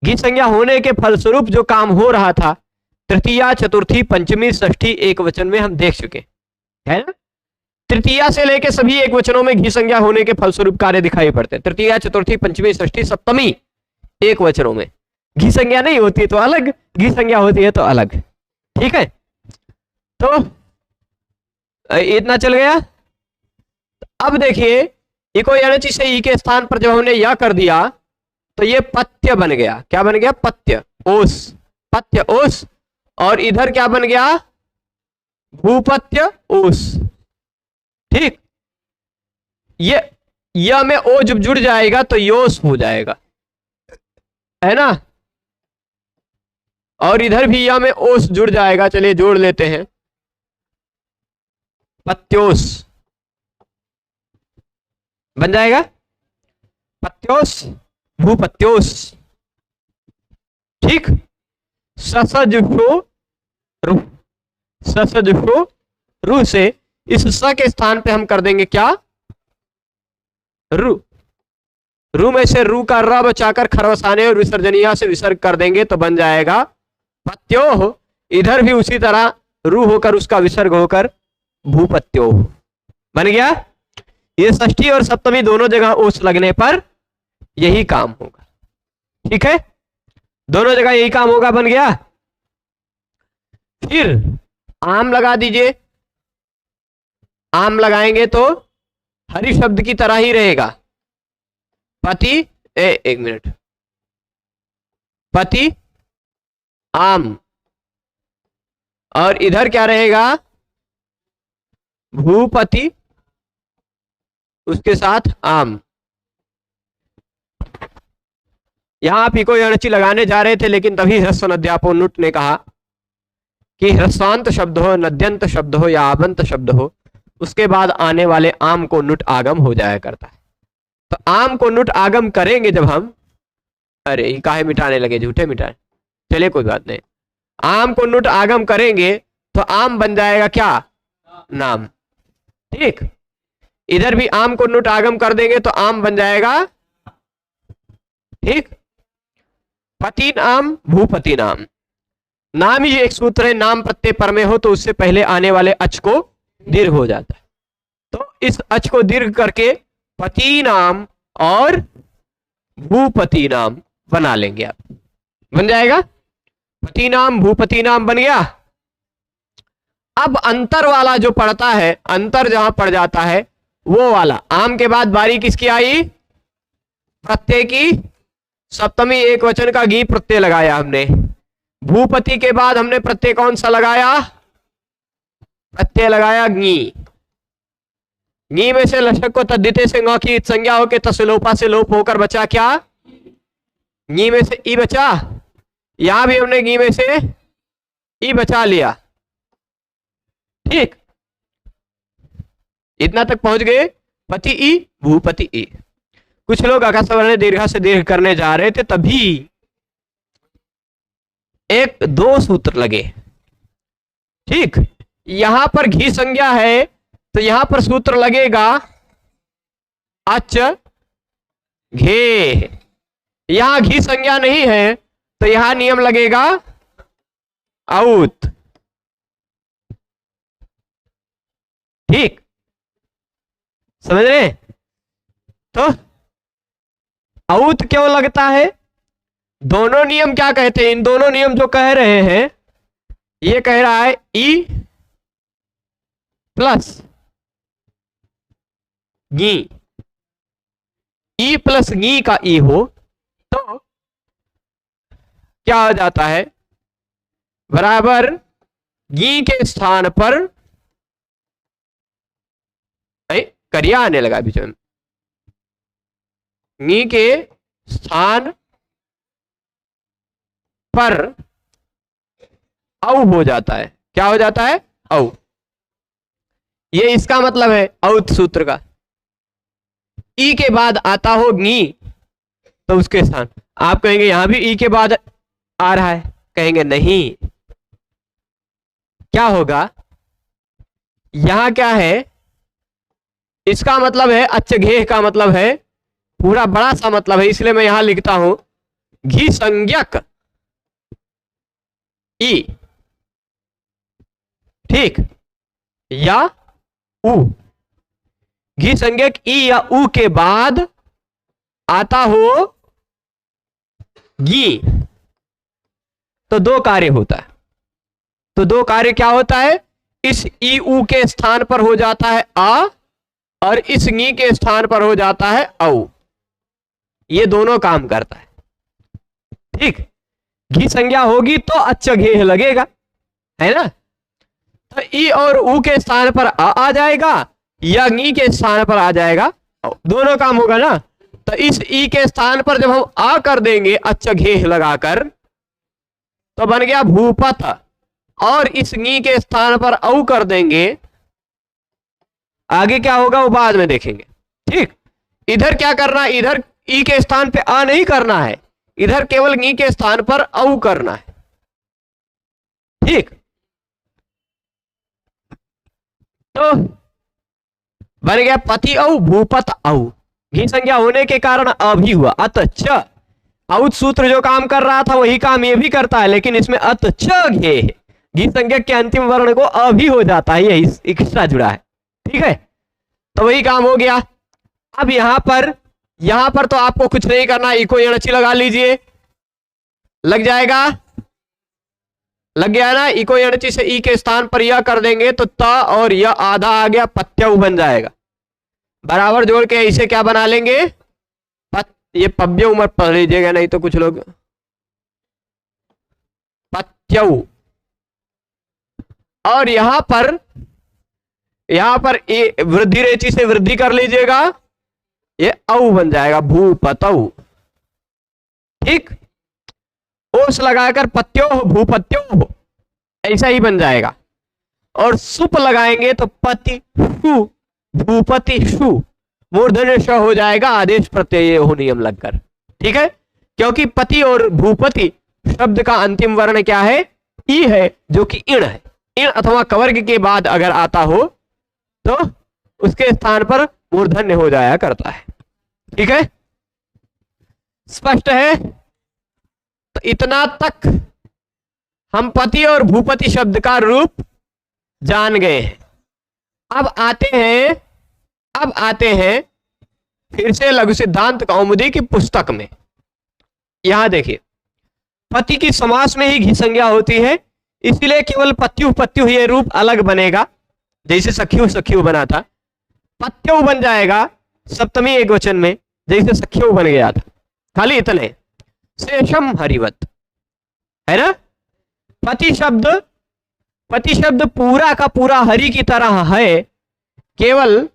घी संज्ञा होने के फलस्वरूप जो काम हो रहा था तृतीया चतुर्थी पंचमी षष्ठी एक वचन में हम देख चुके है ना। तृतीया से लेके सभी एक वचनों में घी संज्ञा होने के फलस्वरूप कार्य दिखाई पड़ते हैं। तृतीया चतुर्थी पंचमी षष्ठी सप्तमी एक वचनों में घी संज्ञा नहीं होती तो अलग, घी संज्ञा होती है तो अलग। ठीक है, तो इतना चल गया। अब देखिए इको यानी से ई के स्थान पर जब हमने यह कर दिया तो ये पत्य बन गया। क्या बन गया, पत्य ओस, पत्य ओस। और इधर क्या बन गया, भूपत्य ओस। ठीक, ये में ओ जब जुड़ जाएगा तो योस हो जाएगा, है ना। और इधर भी या में ओस जुड़ जाएगा, चलिए जोड़ लेते हैं, पत्योस बन जाएगा, पत्योस भूपत्योस। ठीक, ससजुषो रु, ससजुषो रु से इस स के स्थान पे हम कर देंगे क्या, रु। रु में से रू का र बचाकर खरवसाने और विसर्जनिया से विसर्ग कर देंगे तो बन जाएगा पत्यो। इधर भी उसी तरह रू होकर उसका विसर्ग होकर भूपत्यो बन गया। ये षष्ठी और सप्तमी दोनों जगह ओस लगने पर यही काम होगा। ठीक है, दोनों जगह यही काम होगा, बन गया। फिर आम लगा दीजिए, आम लगाएंगे तो हरि शब्द की तरह ही रहेगा, पति एक मिनट, पति आम। और इधर क्या रहेगा, भूपति उसके साथ आम। यहां आप इको यणचि लगाने जा रहे थे लेकिन तभी ह्रस्व नद्यापोन्नुट ने कहा कि ह्रस्वांत शब्द हो, नद्यंत शब्द हो या आबंत शब्द हो, उसके बाद आने वाले आम को नुट आगम हो जाया करता है। तो आम को नुट आगम करेंगे जब हम, अरे काहे मिटाने लगे, झूठे मिटाए, चलिए कोई बात नहीं। आम को नुट आगम करेंगे तो आम बन जाएगा क्या, नाम। ठीक, इधर भी आम को नुट आगम कर देंगे तो आम बन जाएगा। ठीक, पति नाम भूपति नाम। नाम ही एक सूत्र है, नाम प्रत्यय पर में हो तो उससे पहले आने वाले अच को दीर्घ हो जाता है। तो इस अच को दीर्घ करके पति नाम और भूपति नाम बना लेंगे। आप बन जाएगा, पति नाम भूपति नाम बन गया। अब अंतर वाला जो पड़ता है, अंतर जहां पड़ जाता है वो वाला, आम के बाद बारी किसकी आई, प्रत्यय की, सप्तमी एक वचन का गी प्रत्यय लगाया हमने। भूपति के बाद हमने प्रत्यय कौन सा लगाया, प्रत्यय लगाया गी। गी में से लशक को तद्धिते से ङ की संज्ञा होकर तसलोपा से लोप होकर बचा क्या, गी में से ई बचा। यहां भी हमने गी में से ई बचा लिया। ठीक, इतना तक पहुंच गए, पति ई भूपति ई। कुछ लोग अकस्वर्ण दीर्घा से दीर्घ करने जा रहे थे, तभी एक दो सूत्र लगे। ठीक, यहां पर घी संज्ञा है तो यहां पर सूत्र लगेगा अच घे। यहां घी संज्ञा नहीं है तो यहां नियम लगेगा औत। ठीक, समझ रहे? तो औत क्यों लगता है, दोनों नियम क्या कहते हैं, इन दोनों नियम जो कह रहे हैं, ये कह रहा है ई प्लस गी, ई प्लस गी का ई हो तो क्या हो जाता है, बराबर गी के स्थान पर, करिया आने लगा बीच में, गी के स्थान पर औ हो जाता है। क्या हो जाता है, औ। ये इसका मतलब है औत सूत्र का। ई के बाद आता हो गी तो उसके स्थान, आप कहेंगे यहां भी ई के बाद आ रहा है, कहेंगे नहीं, क्या होगा, यहां क्या है, इसका मतलब है अच्छ घेह का मतलब है पूरा बड़ा सा मतलब है, इसलिए मैं यहां लिखता हूं घी संज्ञक ई। ठीक, या उ, घी संज्ञक ई या उ के बाद आता हो गी तो दो कार्य होता है। तो दो कार्य क्या होता है, इस ई उ के स्थान पर हो जाता है आ और इस गी के स्थान पर हो जाता है औ। ये दोनों काम करता है। ठीक, घी संज्ञा होगी तो अच्छा घेह लगेगा, है ना। तो ई और उ के स्थान पर आ जाएगा या गी के स्थान पर आ जाएगा, दोनों काम होगा ना। तो इस ई के स्थान पर जब हम आ कर देंगे अच्छा घेह लगाकर तो बन गया भूपत, और इस गी के स्थान पर औ कर देंगे, आगे क्या होगा वो बाद में देखेंगे। ठीक, इधर क्या करना है, इधर ई के स्थान पे आ नहीं करना है, इधर केवल गी के स्थान पर औ करना है। ठीक, तो बन गया पति औ भूपत औ। घी संज्ञा होने के कारण अ भी हुआ, अत छ। औत सूत्र जो काम कर रहा था वही काम ये भी करता है, लेकिन इसमें अत छ घे, घी संज्ञा के अंतिम वर्ण को अ भी हो जाता है, ये एक्स्ट्रा जुड़ा है। ठीक है, तो वही काम हो गया। अब यहां पर तो आपको कुछ नहीं करना, इको यणची लगा लीजिए, लग जाएगा, लग गया ना। इको यणची से ई के स्थान पर यह कर देंगे तो त और यह आधा आ गया, पत्यऊ बन जाएगा। बराबर जोड़ के इसे क्या बना लेंगे, ये पव्यऊ मत पढ़ लीजिएगा नहीं तो कुछ लोग, पत्यऊ। और यहां पर वृद्धि रेची से वृद्धि कर लीजिएगा, ये औ बन जाएगा, भूपतऊ। ठीक, ओस लगाकर पत्यो हो भूपत्यो हो, ऐसा ही बन जाएगा। और सुप लगाएंगे तो पति शु भूपति शु, मूर्धन्य श हो जाएगा, आदेश प्रत्यय हो नियम लगकर। ठीक है, क्योंकि पति और भूपति शब्द का अंतिम वर्ण क्या है, ई है, जो कि इण है। इण अथवा कवर्ग के बाद अगर आता हो तो उसके स्थान पर मूर्धन्य हो जाया करता है। ठीक है, स्पष्ट है। तो इतना तक हम पति और भूपति शब्द का रूप जान गए हैं। अब आते हैं अब आते हैं फिर से लघु सिद्धांत कौमुदी की पुस्तक में। यहां देखिए, पति की समास में ही घी संज्ञा होती है, इसलिए केवल पत्यु पत्यु ये रूप अलग बनेगा। जैसे सख्यु सख्यु बना था, पत्यु बन जाएगा सप्तमी एक वचन में, जैसे सख्यु बन गया था। खाली इतने, शेषम हरिवत, है ना। पति शब्द पूरा का पूरा हरि की तरह है, केवल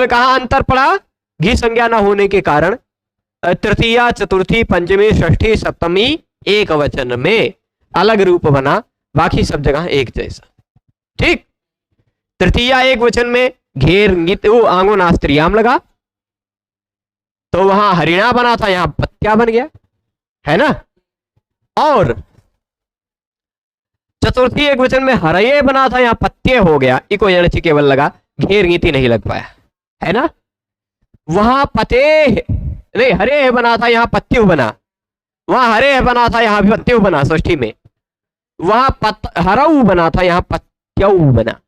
कहा अंतर पड़ा, घी संज्ञा न होने के कारण तृतीया चतुर्थी पंचमी षष्ठी सप्तमी एक वचन में अलग रूप बना, बाकी सब जगह एक जैसा। ठीक, तृतीया एक वचन में घेर गीत वो आंगो नास्त्रियाम लगा, तो वहां हरिणा बना था, यहां पत्या बन गया, है ना। और चतुर्थी एक वचन में हरये बना था, यहां पत्ये हो गया, इको यणचि केवल लगा, घेर गीति नहीं लग पाया, है ना। वहां पते नहीं, हरे बना था, यहां पत्यु बना, वहां हरे बना था, यहां भी पत्यु बना षष्ठी में, वहां हरऊ बना था, यहां पत्यऊ बना।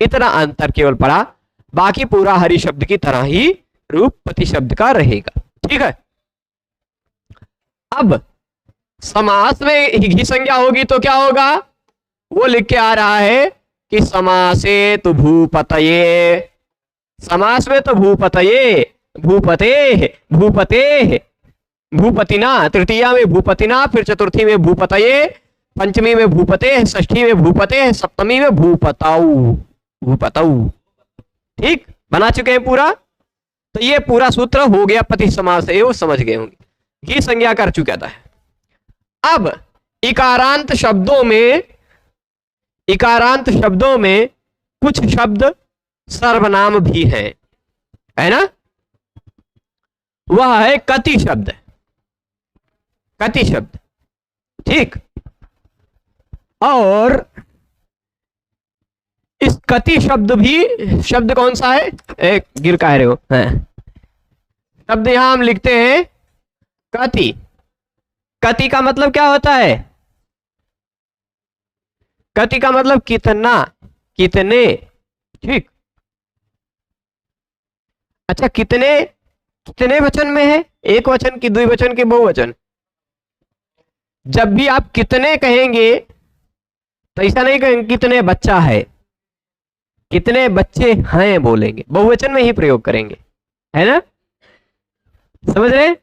इतना अंतर केवल पड़ा, बाकी पूरा हरि शब्द की तरह ही रूप पति शब्द का रहेगा। ठीक है। अब समास में घी संज्ञा होगी तो क्या होगा, वो लिख के आ रहा है कि समासे तो भूपतये, समास में तो भूपतये, भूपते भूपते भूपतिना, तृतीया में भूपतिना, फिर चतुर्थी में भूपतये, पंचमी में भूपते, षष्ठी में भूपते, सप्तमी में भूपताऊ भूपताऊ। ठीक, बना चुके हैं पूरा। तो ये पूरा सूत्र हो गया पति समास है, वो समझ गए होंगे, घी संज्ञा कर चुका था। अब इकारांत शब्दों में कुछ शब्द सर्वनाम भी हैं, है ना। वह है कति शब्द, कति शब्द। ठीक, और इस कति शब्द भी, शब्द कौन सा है, एक गिर का रहे हो, शब्द यहां हम लिखते हैं कति। कति का मतलब क्या होता है, कति का मतलब कितना, कितने। ठीक, अच्छा कितने वचन में है, एक वचन की, द्विवचन की, बहुवचन। जब भी आप कितने कहेंगे तो ऐसा नहीं कहेंगे कितने बच्चा है, कितने बच्चे हैं बोलेंगे, बहुवचन में ही प्रयोग करेंगे, है ना, समझ रहे।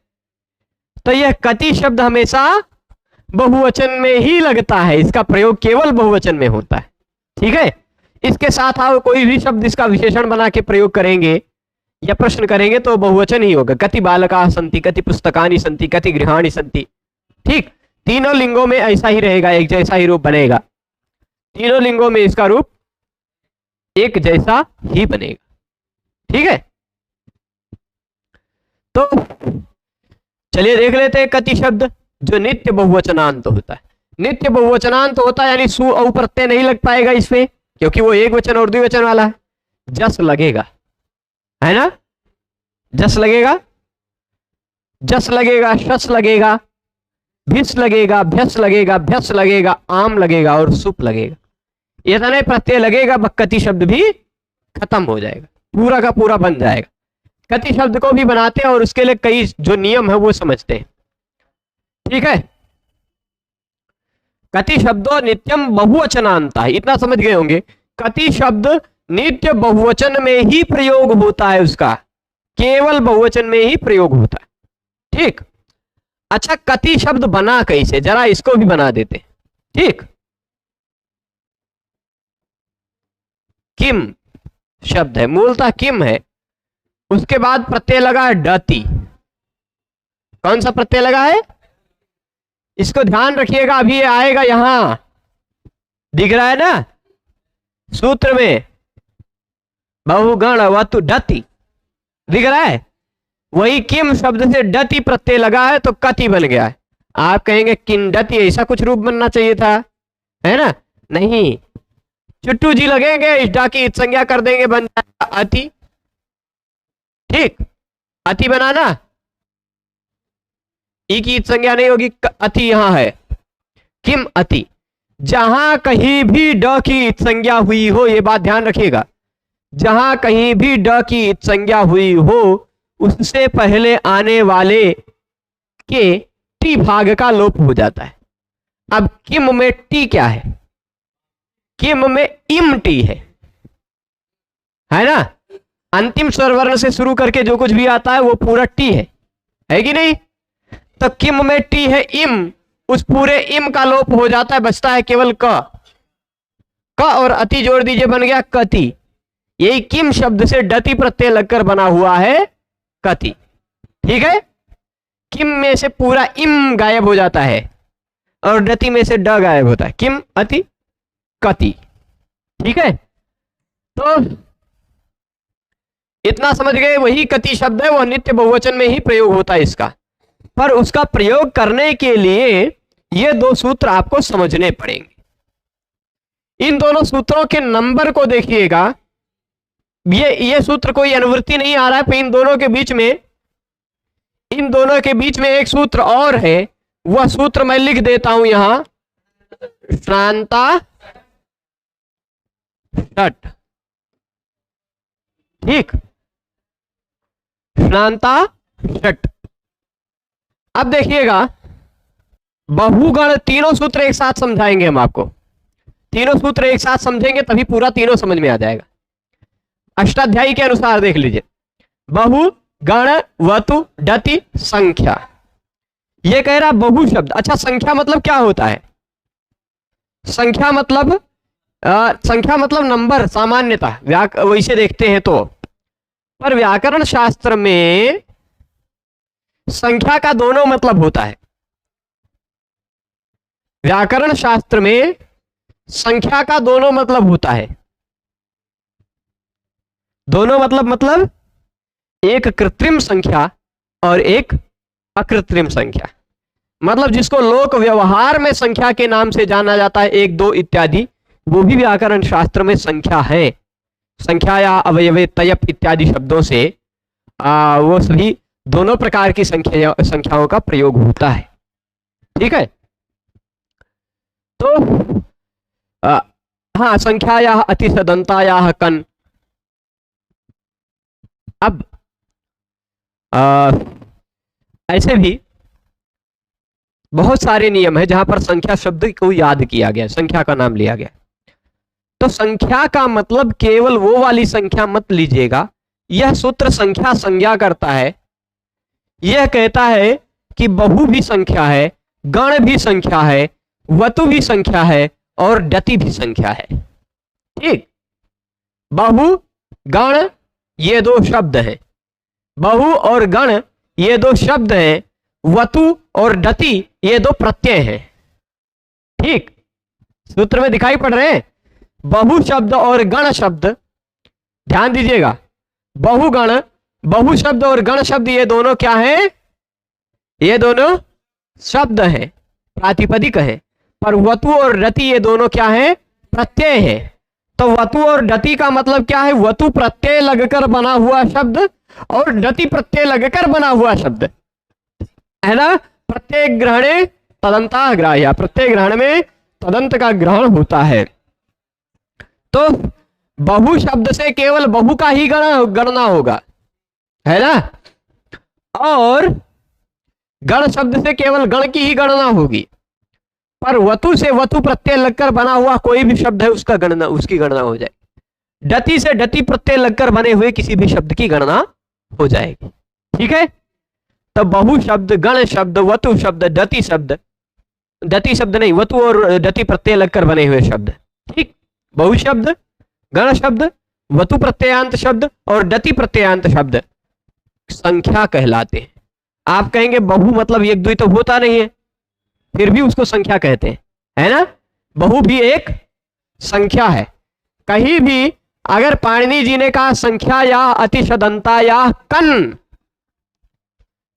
तो यह कति शब्द हमेशा बहुवचन में ही लगता है, इसका प्रयोग केवल बहुवचन में होता है। ठीक है, इसके साथ आप कोई भी शब्द इसका विशेषण बना के प्रयोग करेंगे या प्रश्न करेंगे तो बहुवचन ही होगा। कति बालका सन्ति, कति पुस्तकानि सन्ति, कति गृहाणि सन्ति। ठीक, तीनों लिंगों में ऐसा ही रहेगा, एक जैसा ही रूप बनेगा, तीनों लिंगों में इसका रूप एक जैसा ही बनेगा। ठीक है, तो चलिए देख लेते हैं कति शब्द जो नित्य बहुवचनांत होता है। नित्य बहुवचनांत होता है यानी सु औ प्रत्यय नहीं लग पाएगा इसमें, क्योंकि वो एक वचन और द्विवचन वाला है। जस लगेगा, है ना, जस लगेगा, जस लगेगा, शस लगेगा, भिस लगेगा, भ्यस लगेगा, भ्यस लगेगा, आम लगेगा और सुप लगेगा। इतने प्रत्यय लगेगा, कति शब्द भी खत्म हो जाएगा, पूरा का पूरा बन जाएगा। कति शब्द को भी बनाते हैं और उसके लिए कई जो नियम है वो समझते हैं। ठीक है, कति शब्दों नित्यम बहुवचनांत है, इतना समझ गए होंगे। कति शब्द नित्य बहुवचन में ही प्रयोग होता है, उसका केवल बहुवचन में ही प्रयोग होता है। ठीक, अच्छा कति शब्द बना कैसे, जरा इसको भी बना देते। ठीक, किम शब्द है, मूलतः किम है, उसके बाद प्रत्यय लगा है डति। कौन सा प्रत्यय लगा है, इसको ध्यान रखिएगा, अभी ये आएगा, यहां दिख रहा है ना सूत्र में, बहुगण वतु डति दिख रहा है, वही किम शब्द से डति प्रत्यय लगा है तो कति बन गया है। आप कहेंगे किंडति, ऐसा कुछ रूप बनना चाहिए था, है ना, नहीं, चुट्टू जी लगेंगे, इस डा की संज्ञा कर देंगे, बन जाएगा अति। ठीक, अति बनाना, ई की संज्ञा नहीं होगी, अति यहां है, किम अति। जहां कहीं भी ड की संज्ञा हुई हो, ये बात ध्यान रखिएगा, जहां कहीं भी ड की संज्ञा हुई हो उससे पहले आने वाले के टी भाग का लोप हो जाता है। अब किम में टी क्या है? किम में इम टी है ना? अंतिम स्वर वर्ण से शुरू करके जो कुछ भी आता है वो पूरा टी है कि नहीं? तो किम में टी है इम, उस पूरे इम का लोप हो जाता है, बचता है केवल क और अति जोड़ दीजिए, बन गया कति। यही किम शब्द से डति प्रत्यय लगकर बना हुआ है कति। ठीक है, किम में से पूरा इम गायब हो जाता है और डति में से ड गायब होता है, किम अति कति। ठीक है, तो इतना समझ गए। वही कति शब्द है, वह नित्य बहुवचन में ही प्रयोग होता है इसका, पर उसका प्रयोग करने के लिए ये दो सूत्र आपको समझने पड़ेंगे। इन दोनों सूत्रों के नंबर को देखिएगा, ये सूत्र कोई अनुवृत्ति नहीं आ रहा है, पर इन दोनों के बीच में एक सूत्र और है, वह सूत्र मैं लिख देता हूं यहां, श्रांता षट। ठीक, श्रांता षट। अब देखिएगा, बहुगण, तीनों सूत्र एक साथ समझाएंगे हम आपको, तीनों सूत्र एक साथ समझेंगे तभी पूरा तीनों समझ में आ जाएगा। अष्टाध्यायी के अनुसार देख लीजिए, बहु गण वतु डति संख्या। ये कह रहा बहु शब्द। अच्छा, संख्या मतलब क्या होता है? संख्या मतलब नंबर, सामान्यतः वैसे देखते हैं तो, पर व्याकरण शास्त्र में संख्या का दोनों मतलब होता है। व्याकरण शास्त्र में संख्या का दोनों मतलब होता है। दोनों मतलब एक कृत्रिम संख्या और एक अकृत्रिम संख्या। मतलब जिसको लोक व्यवहार में संख्या के नाम से जाना जाता है, एक दो इत्यादि, वो भी व्याकरण शास्त्र में संख्या है। संख्या या अवयवे तयप इत्यादि शब्दों से वो सभी दोनों प्रकार की संख्याओं का प्रयोग होता है। ठीक है, तो हाँ, संख्या या अतिसदंता या कन। अब ऐसे भी बहुत सारे नियम है जहां पर संख्या शब्द को याद किया गया, संख्या का नाम लिया गया। तो संख्या का मतलब केवल वो वाली संख्या मत लीजिएगा। यह सूत्र संख्या संज्ञा करता है, यह कहता है कि बहु भी संख्या है, गण भी संख्या है, वतु भी संख्या है और डति भी संख्या है। ठीक, बहु गण ये दो शब्द हैं, बहु और गण ये दो शब्द हैं, वतु और डति ये दो प्रत्यय हैं। ठीक, सूत्र में दिखाई पड़ रहे हैं बहु शब्द और गण शब्द। ध्यान दीजिएगा, बहु शब्द और गण शब्द ये दोनों क्या हैं? ये दोनों शब्द हैं, प्रातिपदिक है। पर वतु और डति ये दोनों क्या है? प्रत्यय है। तो वतु और डति का मतलब क्या है? वतु प्रत्यय लगकर बना हुआ शब्द और डति प्रत्यय लगकर बना हुआ शब्द है ना। प्रत्येक ग्रहणे तदंता ग्राह्य, प्रत्येक ग्रहण में तदंत का ग्रहण होता है। तो बहु शब्द से केवल बहु का ही गणना होगा, है ना, और गण शब्द से केवल गण की ही गणना होगी। पर वतु से वतु प्रत्यय लगकर बना हुआ कोई भी शब्द है उसकी गणना हो जाएगी। डति से डति प्रत्यय लगकर बने हुए किसी भी शब्द की गणना हो जाएगी। ठीक है, तो बहु शब्द, गण शब्द, वतु शब्द, डति शब्द नहीं, वतु और डति प्रत्यय लगकर बने हुए शब्द। ठीक, बहु शब्द, गण शब्द, वतु प्रत्ययांत शब्द और डति प्रत्ययांत शब्द संख्या कहलाते हैं। आप कहेंगे बहु मतलब एक द्वि तो होता नहीं है, फिर भी उसको संख्या कहते हैं, है ना। बहु भी एक संख्या है। कहीं भी अगर पाणिनि जी ने कहा संख्या या अतिशदंता या कन,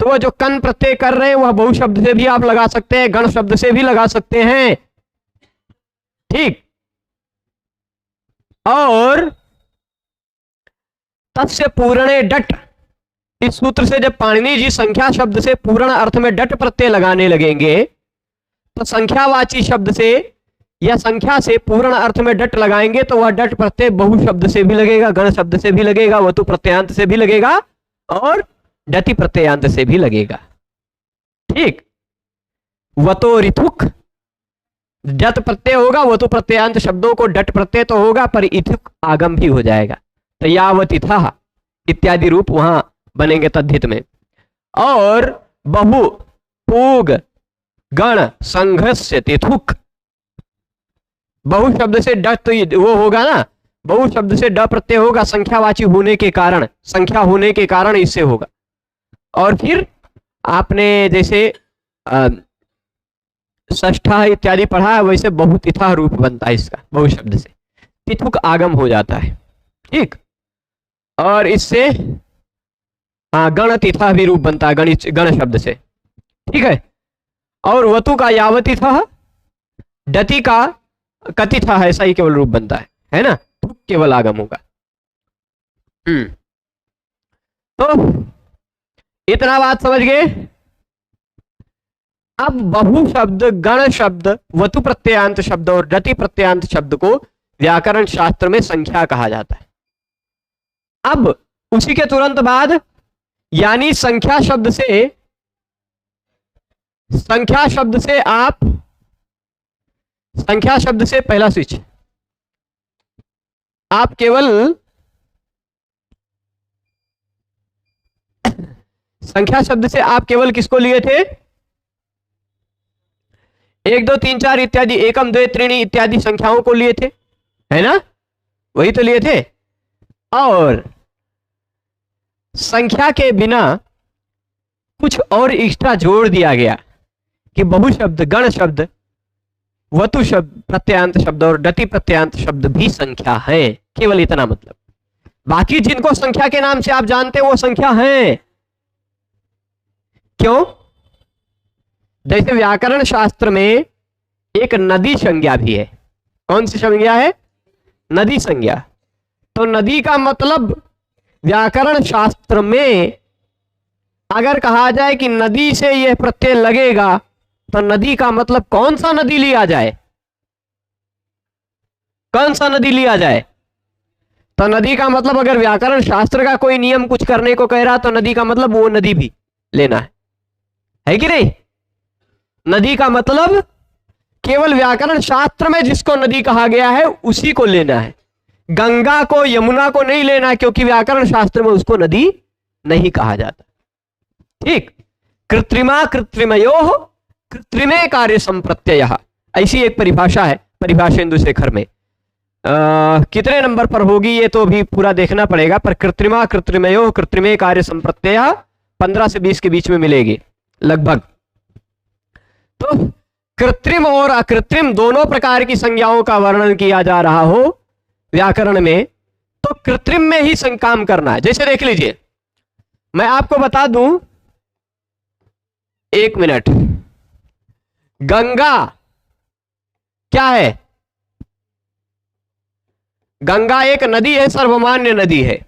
तो वह जो कन प्रत्यय कर रहे हैं वह बहु शब्द से भी आप लगा सकते हैं, गण शब्द से भी लगा सकते हैं। ठीक, और तस्य पूर्णे डट, इस सूत्र से जब पाणिनि जी संख्या शब्द से पूर्ण अर्थ में डट प्रत्यय लगाने लगेंगे तो संख्यावाची शब्द से या संख्या से पूर्ण अर्थ में डट लगाएंगे तो वह डट प्रत्यय बहु शब्द से भी लगेगा, गण शब्द से भी लगेगा, वतु प्रत्ययांत से भी लगेगा और डति प्रत्ययांत से भी लगेगा। ठीक, वतो ऋथुक डट प्रत्यय होगा, वतु प्रत्ययांत शब्दों को डट प्रत्यय तो होगा पर इथुक आगम भी हो जाएगा, तो यावत इथा इत्यादि रूप वहां बनेंगे तद्धित में। और बहु पूग गण संघस्य तिथुक, बहु शब्द से ड तो वो होगा ना, बहु शब्द से ड प्रत्यय होगा संख्यावाची होने के कारण, संख्या होने के कारण इससे होगा। और फिर आपने जैसे षष्ठा इत्यादि पढ़ा है वैसे बहुतिथा रूप बनता है इसका, बहु शब्द से तिथुक आगम हो जाता है। ठीक, और इससे गण तिथा भी रूप बनता है गण शब्द से। ठीक है, और वतु का यावतिथा, डति का कतिथा है, ऐसा ही केवल रूप बनता है ना, केवल आगम होगा। तो इतना बात समझ गए। अब बहु शब्द, गण शब्द, वतु प्रत्ययांत शब्द और डति प्रत्ययांत शब्द को व्याकरण शास्त्र में संख्या कहा जाता है। अब उसी के तुरंत बाद यानी संख्या शब्द से पहला स्विच आप केवल संख्या शब्द से आप केवल किसको लिए थे? 1 2 3 4 इत्यादि, एकम द्वे त्रीणी इत्यादि संख्याओं को लिए थे, है ना, वही तो लिए थे। और संख्या के बिना कुछ और एक्स्ट्रा जोड़ दिया गया कि बहु शब्द, गण शब्द, वतु शब्द, प्रत्ययांत शब्द और डति प्रत्ययांत शब्द भी संख्या है, केवल इतना मतलब। बाकी जिनको संख्या के नाम से आप जानते हैं वो संख्या है। क्यों? जैसे व्याकरण शास्त्र में एक नदी संज्ञा भी है। कौन सी संज्ञा है? नदी संज्ञा। तो नदी का मतलब व्याकरण शास्त्र में अगर कहा जाए कि नदी से यह प्रत्यय लगेगा तो नदी का मतलब कौन सा नदी लिया जाए? कौन सा नदी लिया जाए? तो नदी का मतलब अगर व्याकरण शास्त्र का कोई नियम कुछ करने को कह रहा तो नदी का मतलब वो नदी भी लेना है कि नहीं? नदी का मतलब केवल व्याकरण शास्त्र में जिसको नदी कहा गया है उसी को लेना है। गंगा को, यमुना को नहीं लेना क्योंकि व्याकरण शास्त्र में उसको नदी नहीं कहा जाता। ठीक, कृत्रिमा कृत्रिमयोः कृत्रिमे कार्य संप्रत्ययः, ऐसी एक परिभाषा है परिभाषेन्दु शेखर में। कितने नंबर पर होगी ये तो अभी पूरा देखना पड़ेगा, पर कृत्रिमा कृत्रिमयोः कृत्रिमे कार्य संप्रत्ययः 15 से 20 के बीच में मिलेगी लगभग। तो कृत्रिम और अकृत्रिम दोनों प्रकार की संज्ञाओं का वर्णन किया जा रहा हो व्याकरण में, तो कृत्रिम में ही काम करना है। जैसे देख लीजिए, मैं आपको बता दूं, 1 मिनट, गंगा क्या है? गंगा एक नदी है, सर्वमान्य नदी है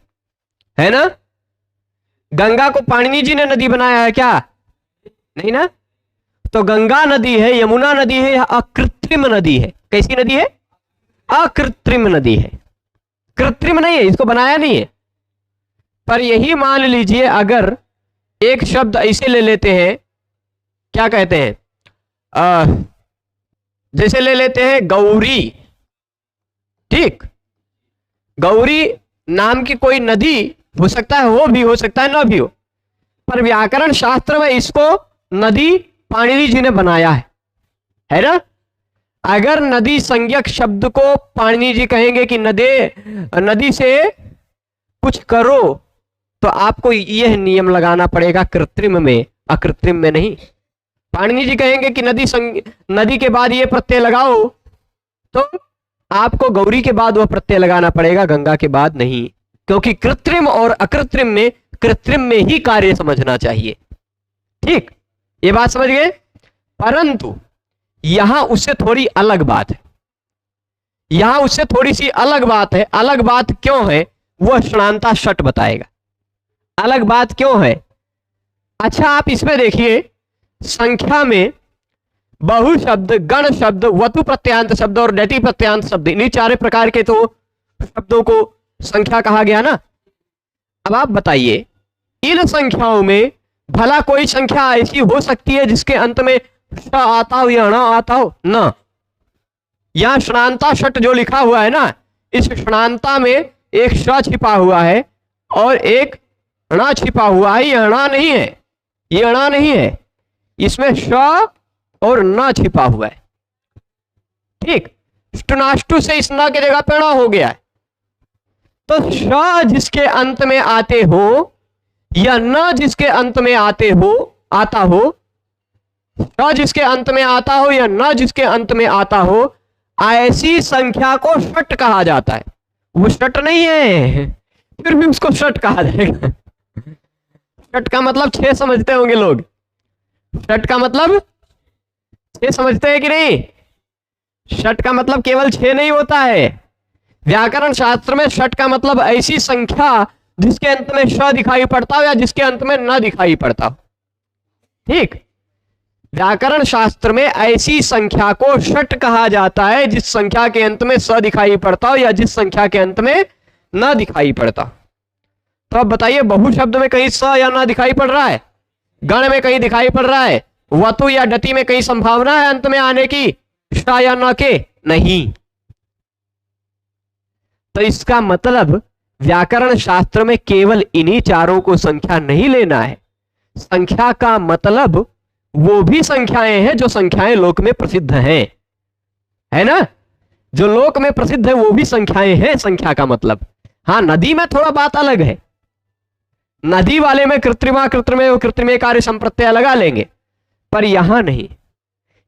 ना? गंगा को पाणिनि जी ने नदी बनाया है क्या? नहीं ना। तो गंगा नदी है, यमुना नदी है, या अकृत्रिम नदी है? कैसी नदी है? अकृत्रिम नदी है, कृत्रिम नहीं है, इसको बनाया नहीं है। पर यही मान लीजिए अगर एक शब्द ऐसे ले लेते हैं, क्या कहते हैं, जैसे ले लेते हैं गौरी। ठीक, गौरी नाम की कोई नदी हो सकता है, हो भी हो सकता है, ना भी हो, पर व्याकरण शास्त्र में इसको नदी पाणिनि जी ने बनाया है ना। अगर नदी संज्ञक शब्द को पाणिनि जी कहेंगे कि नदी से कुछ करो, तो आपको यह नियम लगाना पड़ेगा कृत्रिम में, अकृत्रिम में नहीं। पाणिनि जी कहेंगे कि नदी के बाद ये प्रत्यय लगाओ, तो आपको गौरी के बाद वह प्रत्यय लगाना पड़ेगा, गंगा के बाद नहीं, क्योंकि कृत्रिम और अकृत्रिम में कृत्रिम में ही कार्य समझना चाहिए। ठीक, ये बात समझ गए। परंतु यहां उससे थोड़ी अलग बात है, यहां उससे थोड़ी सी अलग बात है। अलग बात क्यों है वह षणांता षट बताएगा। अलग बात क्यों है? अच्छा, आप इसमें देखिए, संख्या में बहु शब्द, गण शब्द, वतु प्रत्यांत शब्द और डटी प्रत्यांत शब्द, इन्हीं चार प्रकार के तो शब्दों को संख्या कहा गया ना। अब आप बताइए इन संख्याओं में भला कोई संख्या ऐसी हो सकती है जिसके अंत में श आता हो या ण आता हो? ना। यहां षणांता षट जो लिखा हुआ है ना, इस षणांता में एक श छिपा हुआ है और एक ण छिपा हुआ है। ये ण नहीं है, ये ण नहीं है, इसमें श और न छिपा हुआ है। ठीक, स्टुनाष्टु से इस न की जगह पे ण हो गया है। तो श जिसके अंत में आते हो या न जिसके अंत में आता हो, श जिसके अंत में आता हो या न जिसके अंत में आता हो, ऐसी संख्या को षट कहा जाता है। वो षट नहीं है, फिर भी उसको षट कहा जाएगा। षट का मतलब 6 समझते होंगे लोग। षट का मतलब 6 समझते हैं कि नहीं? षट का मतलब केवल 6 नहीं होता है। व्याकरण शास्त्र में षट का मतलब ऐसी संख्या जिसके अंत में श दिखाई पड़ता हो या जिसके अंत में न दिखाई पड़ता हो। ठीक, व्याकरण शास्त्र में ऐसी संख्या को षट कहा जाता है जिस संख्या के अंत में स दिखाई पड़ता हो या जिस संख्या के अंत में न दिखाई पड़ता हो। तो अब बताइए बहु शब्द में कहीं स या न दिखाई पड़ रहा है? गण में कहीं दिखाई पड़ रहा है? वतु या डति में कहीं संभावना है अंत में आने की श या न के? नहीं। तो इसका मतलब व्याकरण शास्त्र में केवल इन्हीं चारों को संख्या नहीं लेना है। संख्या का मतलब वो भी संख्याएं हैं जो संख्याएं लोक में प्रसिद्ध हैं, है ना? जो लोक में प्रसिद्ध है वो भी संख्याएं हैं। संख्या का मतलब, हाँ, नदी में थोड़ा बात अलग है। नदी वाले में कृत्रिमे कार्य संप्रत्यय लगा लेंगे, पर यहां नहीं,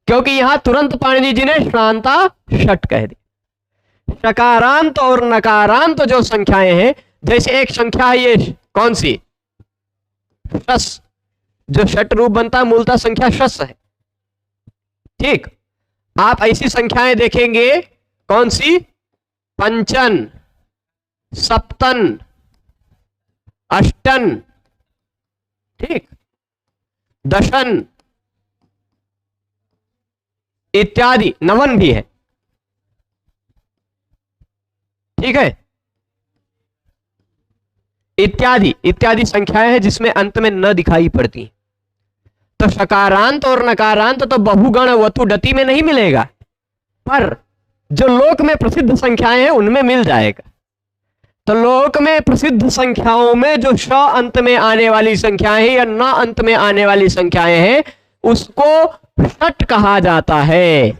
क्योंकि यहां तुरंत पाणिनि जी ने श्रांता षट कह दी। शकारांत और नकारांत जो संख्याएं हैं, जैसे एक संख्या है ये कौन सी? शस, जो षट रूप बनता है मूलतः संख्या शस है। ठीक, आप ऐसी संख्याएं देखेंगे कौन सी? पंचन, सप्तन, अष्टन, ठीक, दशन इत्यादि, नवन भी है। ठीक है, इत्यादि इत्यादि संख्याएं हैं जिसमें अंत में न दिखाई पड़ती। तो शकारांत और नकारांत तो बहुगण वतु डति में नहीं मिलेगा, पर जो लोक में प्रसिद्ध संख्याएं हैं उनमें मिल जाएगा। तो लोक में प्रसिद्ध संख्याओं में जो श अंत में आने वाली संख्याएं हैं या न अंत में आने वाली संख्याएं हैं उसको षट कहा जाता है।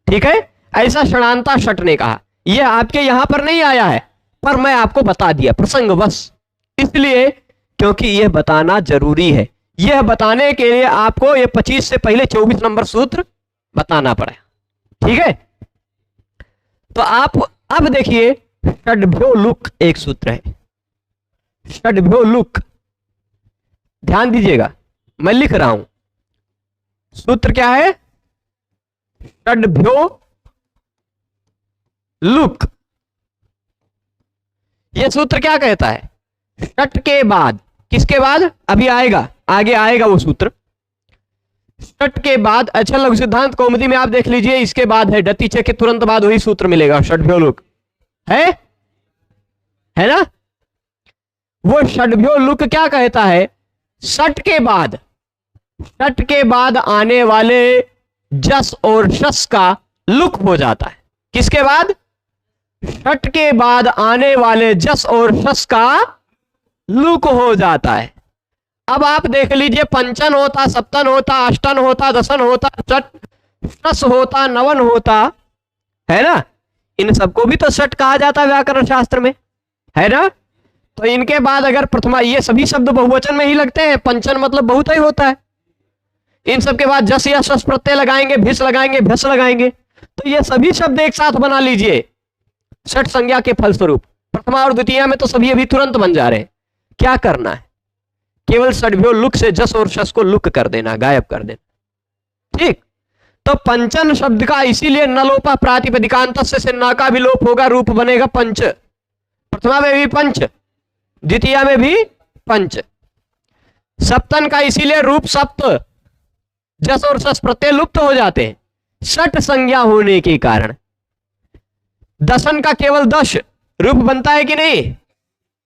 ठीक है, ऐसा षणांता षट ने कहा। यह आपके यहां पर नहीं आया है, पर मैं आपको बता दिया प्रसंगवश, इसलिए क्योंकि यह बताना जरूरी है। यह बताने के लिए आपको यह 25 से पहले 24 नंबर सूत्र बताना पड़ा। ठीक है, तो आप अब देखिए षड्भ्यो लुक एक सूत्र है। षड्भ्यो लुक, ध्यान दीजिएगा, मैं लिख रहा हूं। सूत्र क्या है? षड्भ्यो लुक। यह सूत्र क्या कहता है? षट के बाद, किसके बाद? अभी आएगा, आगे आएगा वो सूत्र। षट के बाद, अच्छा लघु सिद्धांत कौमुदी में आप देख लीजिए, इसके बाद है डतिचे के तुरंत बाद वही सूत्र मिलेगा, षड्भ्यो लुक है ना? वो षड्भ्यो लुक क्या कहता है? षट के बाद आने वाले जस और शस का लुक हो जाता है। किसके बाद? षट के बाद आने वाले जस और शस का लुक हो जाता है। अब आप देख लीजिए, पंचन होता, सप्तन होता, अष्टन होता, दशन होता, शस होता, नवन होता, है ना? इन सबको भी तो षट कहा जाता है व्याकरण शास्त्र में, है ना? तो इनके बाद अगर प्रथमा, ये सभी शब्द बहुवचन में ही लगते हैं। पंचन मतलब बहुत ही होता है। इन सब के बाद जस या शस प्रत्यय लगाएंगे, भिस लगाएंगे, भस लगाएंगे, तो ये सभी शब्द एक साथ बना लीजिए षट संज्ञा के फलस्वरूप। प्रथमा और द्वितीय में तो सभी अभी तुरंत बन जा रहे हैं। क्या करना है? केवल षड्भ्यो लुक से जस और शस को लुक कर देना, गायब कर देना। ठीक, तो पंचन शब्द का इसीलिए न लोपा प्रातिपदिकांत से ना का भी लोप होगा, रूप बनेगा पंच। प्रथमा में भी पंच, द्वितीय में भी पंच। सप्तन का इसीलिए रूप सप्त, जस और सस प्रत्यय लुप्त हो जाते हैं षट संज्ञा होने के कारण। दशन का केवल दश रूप बनता है कि नहीं,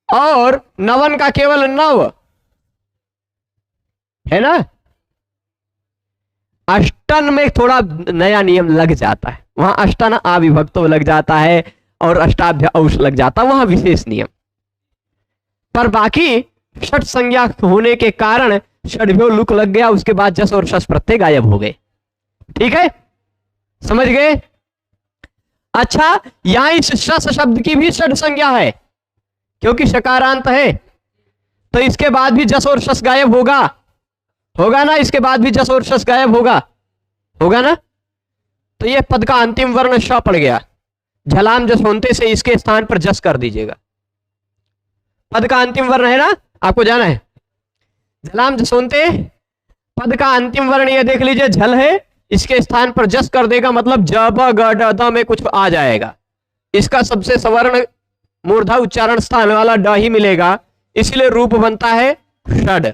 और नवन का केवल नव है ना। अष्टन में थोड़ा नया नियम लग जाता है, वहां अष्टन अविभक्तो लग जाता है और अष्टाभ्य औष लग जाता है, वहां विशेष नियम। पर बाकी षट संज्ञा होने के कारण षड्भ्यो लुक लग गया, उसके बाद जस और शस प्रत्यय गायब हो गए। ठीक है, समझ गए। अच्छा, यहां इस शस शब्द की भी षट संज्ञा है क्योंकि शकारांत है, तो इसके बाद भी जस और शस गायब होगा, होगा ना, इसके बाद भी जस और शस गायब होगा, होगा ना। तो यह पद का अंतिम वर्ण श पड़ गया, झलाम जसोंते से इसके स्थान पर जस कर दीजिएगा। पद का अंतिम वर्ण है ना, आपको जाना है। झलाम जसोंते पद का अंतिम वर्ण ये देख लीजिए, झल है, इसके स्थान पर जस कर देगा, मतलब जब ग में कुछ आ जाएगा, इसका सबसे सवर्ण मूर्धा उच्चारण स्थान वाला ड ही मिलेगा, इसलिए रूप बनता है षड।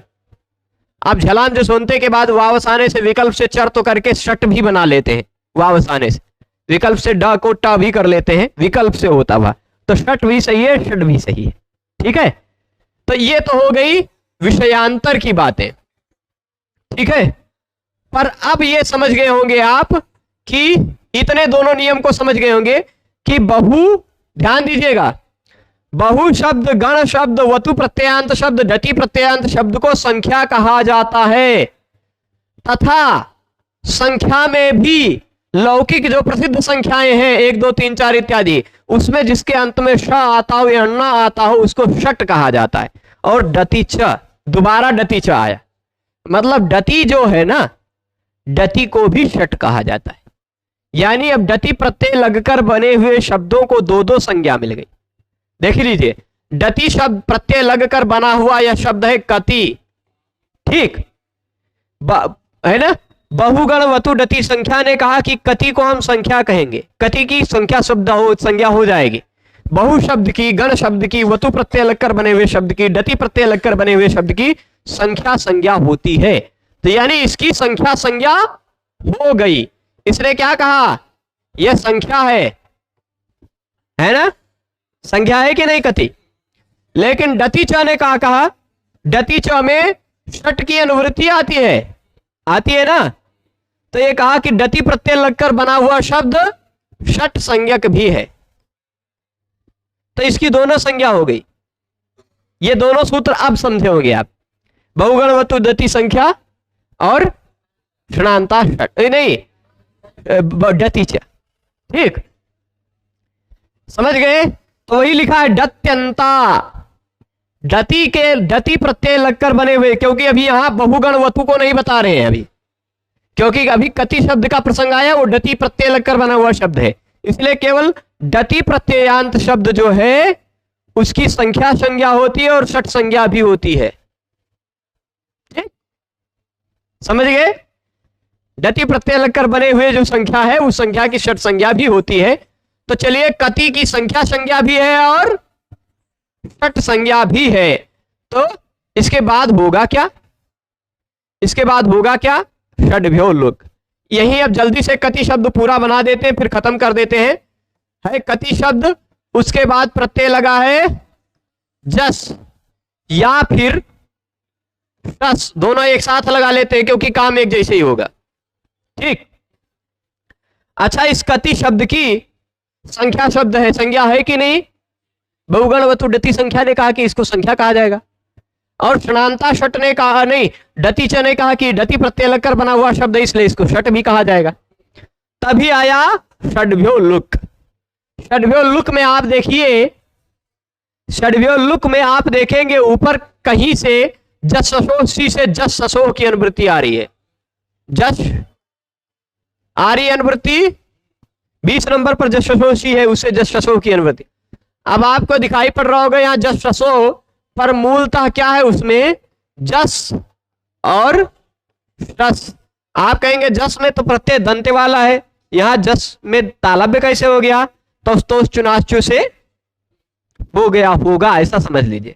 आप झलाम जसोंते के बाद वावस आने से विकल्प से चर तो करके षट भी बना लेते हैं, वावस आने से विकल्प से ड को ट भी कर लेते हैं, विकल्प से होता हुआ, तो षट भी सही है, षड भी सही है। ठीक है, तो ये तो हो गई विषयांतर की बातें। ठीक है, पर अब ये समझ गए होंगे आप कि इतने दोनों नियम को समझ गए होंगे कि बहु, ध्यान दीजिएगा, बहु शब्द, गण शब्द, वतु प्रत्ययांत शब्द, डति प्रत्ययांत शब्द को संख्या कहा जाता है, तथा संख्या में भी लौकिक जो प्रसिद्ध संख्याएं हैं 1 2 3 4 इत्यादि, उसमें जिसके अंत में श आता हो या न आता हो उसको षट कहा जाता है। और डति च, दोबारा डति च आया, मतलब डति जो है ना, डति को भी षट कहा जाता है। यानी अब डति प्रत्यय लगकर बने हुए शब्दों को दो दो संज्ञा मिल गई। देख लीजिए, डति शब्द प्रत्यय लगकर बना हुआ यह शब्द है कति, ठीक है ना। बहुगण वतु डति संख्या ने कहा कि कति को हम संख्या कहेंगे, कति की संख्या शब्द हो, संज्ञा हो जाएगी। बहु शब्द की, गण शब्द की, वतु प्रत्यय लगकर बने हुए शब्द की, डति प्रत्यय लगकर बने हुए शब्द की संख्या संज्ञा होती है। तो यानी इसकी संख्या संज्ञा हो गई, इसने क्या कहा, यह संख्या है ना, संख्या है कि नहीं कति। लेकिन डति च ने कहा डति च में षट की अनुवृत्ति आती है ना, तो ये कहा कि डति प्रत्यय लगकर बना हुआ शब्द षट संज्ञक भी है, तो इसकी दोनों संज्ञा हो गई। ये दोनों सूत्र अब समझे होंगे आप, बहुगण वतु डति संख्या और षणांता षट, नहीं डति च, ठीक, समझ गए। तो वही लिखा है डत्यंता, डति के डति प्रत्यय लगकर बने हुए, क्योंकि अभी यहां बहुगण वतु को नहीं बता रहे हैं अभी, क्योंकि अभी कति शब्द का प्रसंग आया, वो डति प्रत्यय लगकर बना हुआ शब्द है, इसलिए केवल डति प्रत्ययांत शब्द जो है उसकी संख्या संज्ञा होती है और षट संज्ञा भी होती है। समझ गए, डति प्रत्यय लगकर बने हुए जो संख्या है उस संख्या की षट संज्ञा भी होती है। तो चलिए, कति की संख्या संज्ञा भी है और षट संज्ञा भी है, तो इसके बाद होगा क्या, इसके बाद होगा क्या, षड्भ्यो लुक। यही अब जल्दी से कति शब्द पूरा बना देते हैं, फिर खत्म कर देते हैं। है कति शब्द, उसके बाद प्रत्यय लगा है जस या फिर शस, दोनों एक साथ लगा लेते हैं क्योंकि काम एक जैसे ही होगा, ठीक। अच्छा, इस कति शब्द की संख्या शब्द है, संज्ञा है कि नहीं, बहुगण वतु डति संख्या ने कहा कि इसको संख्या कहा जाएगा, और षणांता षट ने कहा, नहीं डति च ने कहा कि डति प्रत्यय लगकर बना हुआ शब्द है इसलिए इसको षट भी कहा जाएगा। तभी आया षड्भ्यो लुक। षड्भ्यो लुक में आप देखिए, षड्भ्यो लुक में आप देखेंगे ऊपर कहीं से जस ससो सी से जस ससो की अनुवृत्ति आ रही है, जस आ रही अनुवृत्ति 20 नंबर पर जस ससो सी है, उससे जस ससो की अनुवृत्ति। अब आपको दिखाई पड़ रहा होगा यहाँ जस ससो पर मूलतः क्या है, उसमें जस और शस। आप कहेंगे जस में तो प्रत्यय दंते वाला है, यहां जस में तालव्य कैसे हो गया, तो चुनाचु से हो गया होगा, ऐसा समझ लीजिए।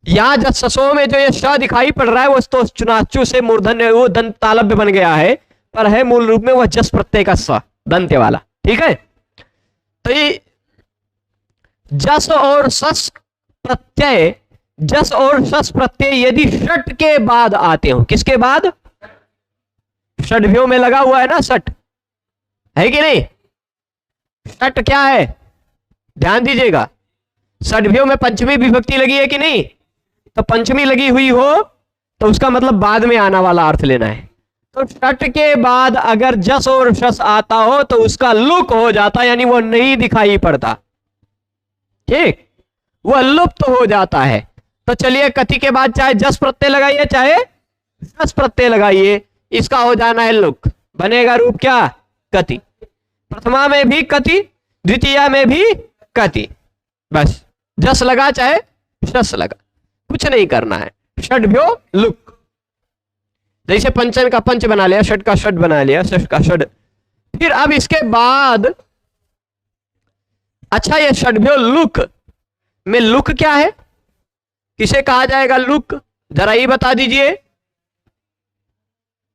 यहाँ जससो में जो ये श दिखाई पड़ रहा है वो तो चुनाचू से मूर्धन्य वो दंत तालव्य बन गया है, पर है मूल रूप में वह जस प्रत्यय का स दंत्य वाला। ठीक है, तो ये जस और सस प्रत्यय, जस और सस प्रत्यय यदि षट के बाद आते हो, किसके बाद? षड्भ्यों में लगा हुआ है ना षट, है कि नहीं? षट क्या है, ध्यान दीजिएगा। षड्भ्यों में पंचमी विभक्ति लगी है कि नहीं? तो पंचमी लगी हुई हो तो उसका मतलब बाद में आना वाला अर्थ लेना है। तो षट के बाद अगर जस और शस आता हो तो उसका लुक हो जाता, यानी वो नहीं दिखाई पड़ता। ठीक, वह लुप्त हो जाता है। तो चलिए कति के बाद चाहे जस प्रत्यय लगाइए चाहे शस प्रत्यय लगाइए, इसका हो जाना है लुक, बनेगा रूप क्या? कति। प्रथमा में भी कति, द्वितीया में भी कति, बस जस लगा चाहे शस लगा, कुछ नहीं करना है। षड्भ्यो लुक, जैसे पंचन का पंच बना लिया, षट का षट बना लिया, षट का षट। फिर अब इसके बाद अच्छा ये षड्भ्यो लुक में लुक क्या है, किसे कहा जाएगा लुक, जरा ही बता दीजिए।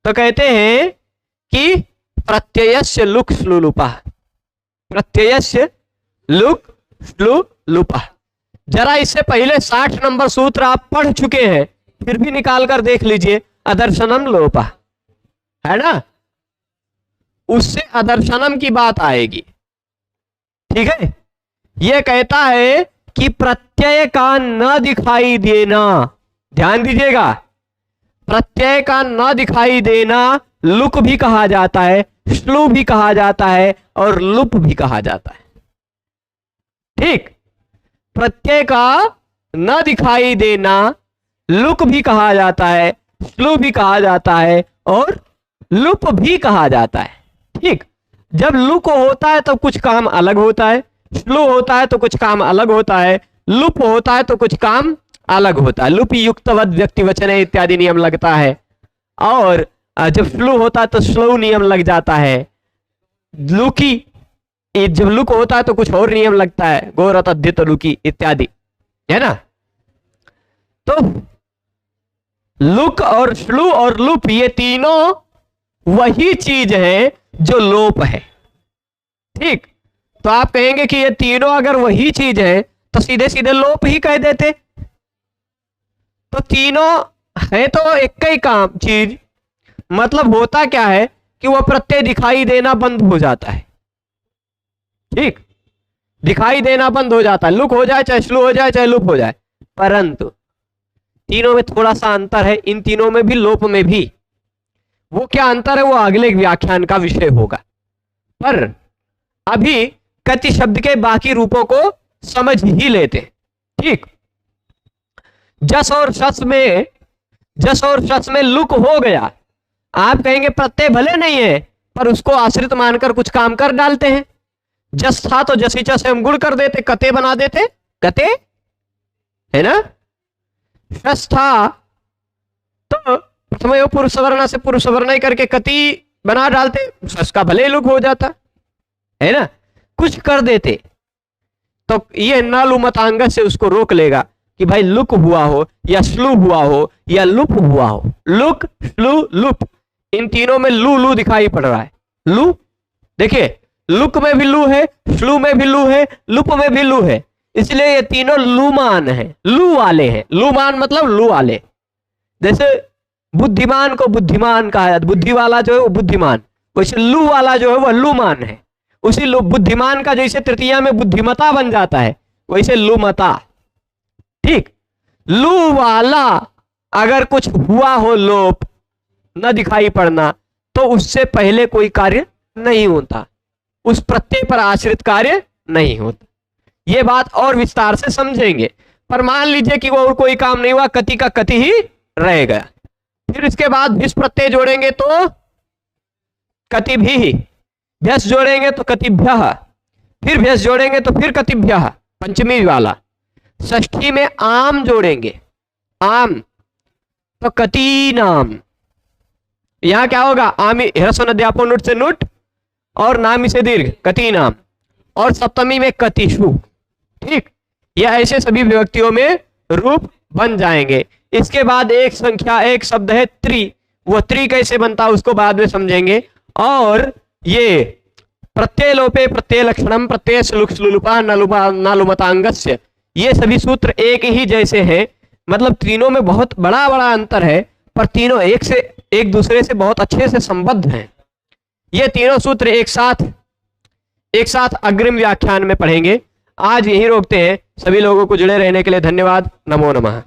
तो कहते हैं कि प्रत्ययस्य लुक श्लुलुपा, प्रत्ययस्य लुक श्लुलुपा। जरा इससे पहले 60 नंबर सूत्र आप पढ़ चुके हैं, फिर भी निकाल कर देख लीजिए। अदर्शनम लोपा है ना, उससे अदर्शनम की बात आएगी। ठीक है, यह कहता है कि प्रत्यय का न दिखाई देना, ध्यान दीजिएगा, प्रत्यय का न दिखाई देना लुक भी कहा जाता है, श्लू भी कहा जाता है और लुप भी कहा जाता है। ठीक, प्रत्यय का न दिखाई देना लुक भी कहा जाता है, श्लू भी कहा जाता है और लुप भी कहा जाता है। ठीक, जब लुक होता है तो कुछ काम अलग होता है, श्लू होता है तो कुछ काम अलग होता है, लुप होता है तो कुछ काम अलग होता है। लुप युक्तवद व्यक्ति वचन इत्यादि नियम लगता है, और जब श्लू होता है तो श्लू नियम लग जाता है। लुकी जब लुक होता है तो कुछ और नियम लगता है, गोरत अद्यत लुकी इत्यादि, है ना। तो लुक और श्लू और लुप ये तीनों वही चीज है जो लोप है। ठीक, तो आप कहेंगे कि ये तीनों अगर वही चीज है तो सीधे सीधे लोप ही कह देते। तो तीनों है तो एक ही काम चीज, मतलब होता क्या है कि वह प्रत्यय दिखाई देना बंद हो जाता है। ठीक, दिखाई देना बंद हो जाता है, लुक हो जाए चाहे श्लू हो जाए चाहे लुप हो जाए। परंतु तीनों में थोड़ा सा अंतर है, इन तीनों में भी लोप में भी। वो क्या अंतर है वो अगले व्याख्यान का विषय होगा, पर अभी कति शब्द के बाकी रूपों को समझ ही लेते। ठीक, जस और शस में लुक हो गया। आप कहेंगे प्रत्यय भले नहीं है पर उसको आश्रित मानकर कुछ काम कर डालते हैं। जस था तो जसीचा से हम गुण कर देते, कते बना देते, कते, है ना। शस था तो प्रथम पुरुष वर्ण से पुरुष वर्ण करके कति बना डालते, शस का भले लुक हो जाता, है ना। कुछ कर देते तो ये नालू मतांग से उसको रोक लेगा कि भाई लुक हुआ हो या स्लू हुआ हो या लुप हुआ हो। लुक, स्लू, लुप, इन तीनों में लू लू दिखाई पड़ रहा है। लू देखिए, लुक में भी लू है, स्लू में भी लू है, लुप में भी लू है, इसलिए ये तीनों लूमान है, लू वाले हैं। लूमान मतलब लू वाले। जैसे बुद्धिमान को बुद्धिमान कहा जाता, बुद्धि वाला जो है वो बुद्धिमान, वैसे लू वाला जो है वह लूमान है। उसी बुद्धिमान का जैसे तृतीया में बुद्धिमता बन जाता है वैसे लूमता। ठीक, लू वाला अगर कुछ हुआ हो लोप न दिखाई पड़ना तो उससे पहले कोई कार्य नहीं होता, उस प्रत्यय पर आश्रित कार्य नहीं होता। यह बात और विस्तार से समझेंगे, पर मान लीजिए कि वो और कोई काम नहीं हुआ, कति का कति ही रह गया। फिर इसके बाद भिष प्रत्यय जोड़ेंगे तो कति भी, भ्यस जोड़ेंगे तो कतिभ्यः, फिर भ्यस जोड़ेंगे तो फिर कतिभ्यः, पंचमी वाला। षष्ठी में आम जोड़ेंगे, आम तो कति नाम। यहां क्या होगा, आमी ह्रस्व नद्यापो नुट से नुट और नामी से दीर्घ, कति नाम। और सप्तमी में कतिषु। ठीक, यह ऐसे सभी विभक्तियों में रूप बन जाएंगे। इसके बाद एक संख्या, एक शब्द है त्रि, वो त्रि कैसे बनता है उसको बाद में समझेंगे। और ये प्रत्यय लोपे प्रत्यय लक्षणम प्रत्यय श्लुलुपा नालुमतांगस्य, ये सभी सूत्र एक ही जैसे हैं, मतलब तीनों में बहुत बड़ा बड़ा अंतर है, पर तीनों एक दूसरे से बहुत अच्छे से संबद्ध हैं। ये तीनों सूत्र एक साथ अग्रिम व्याख्यान में पढ़ेंगे। आज यहीं रोकते हैं। सभी लोगों को जुड़े रहने के लिए धन्यवाद। नमो नमः।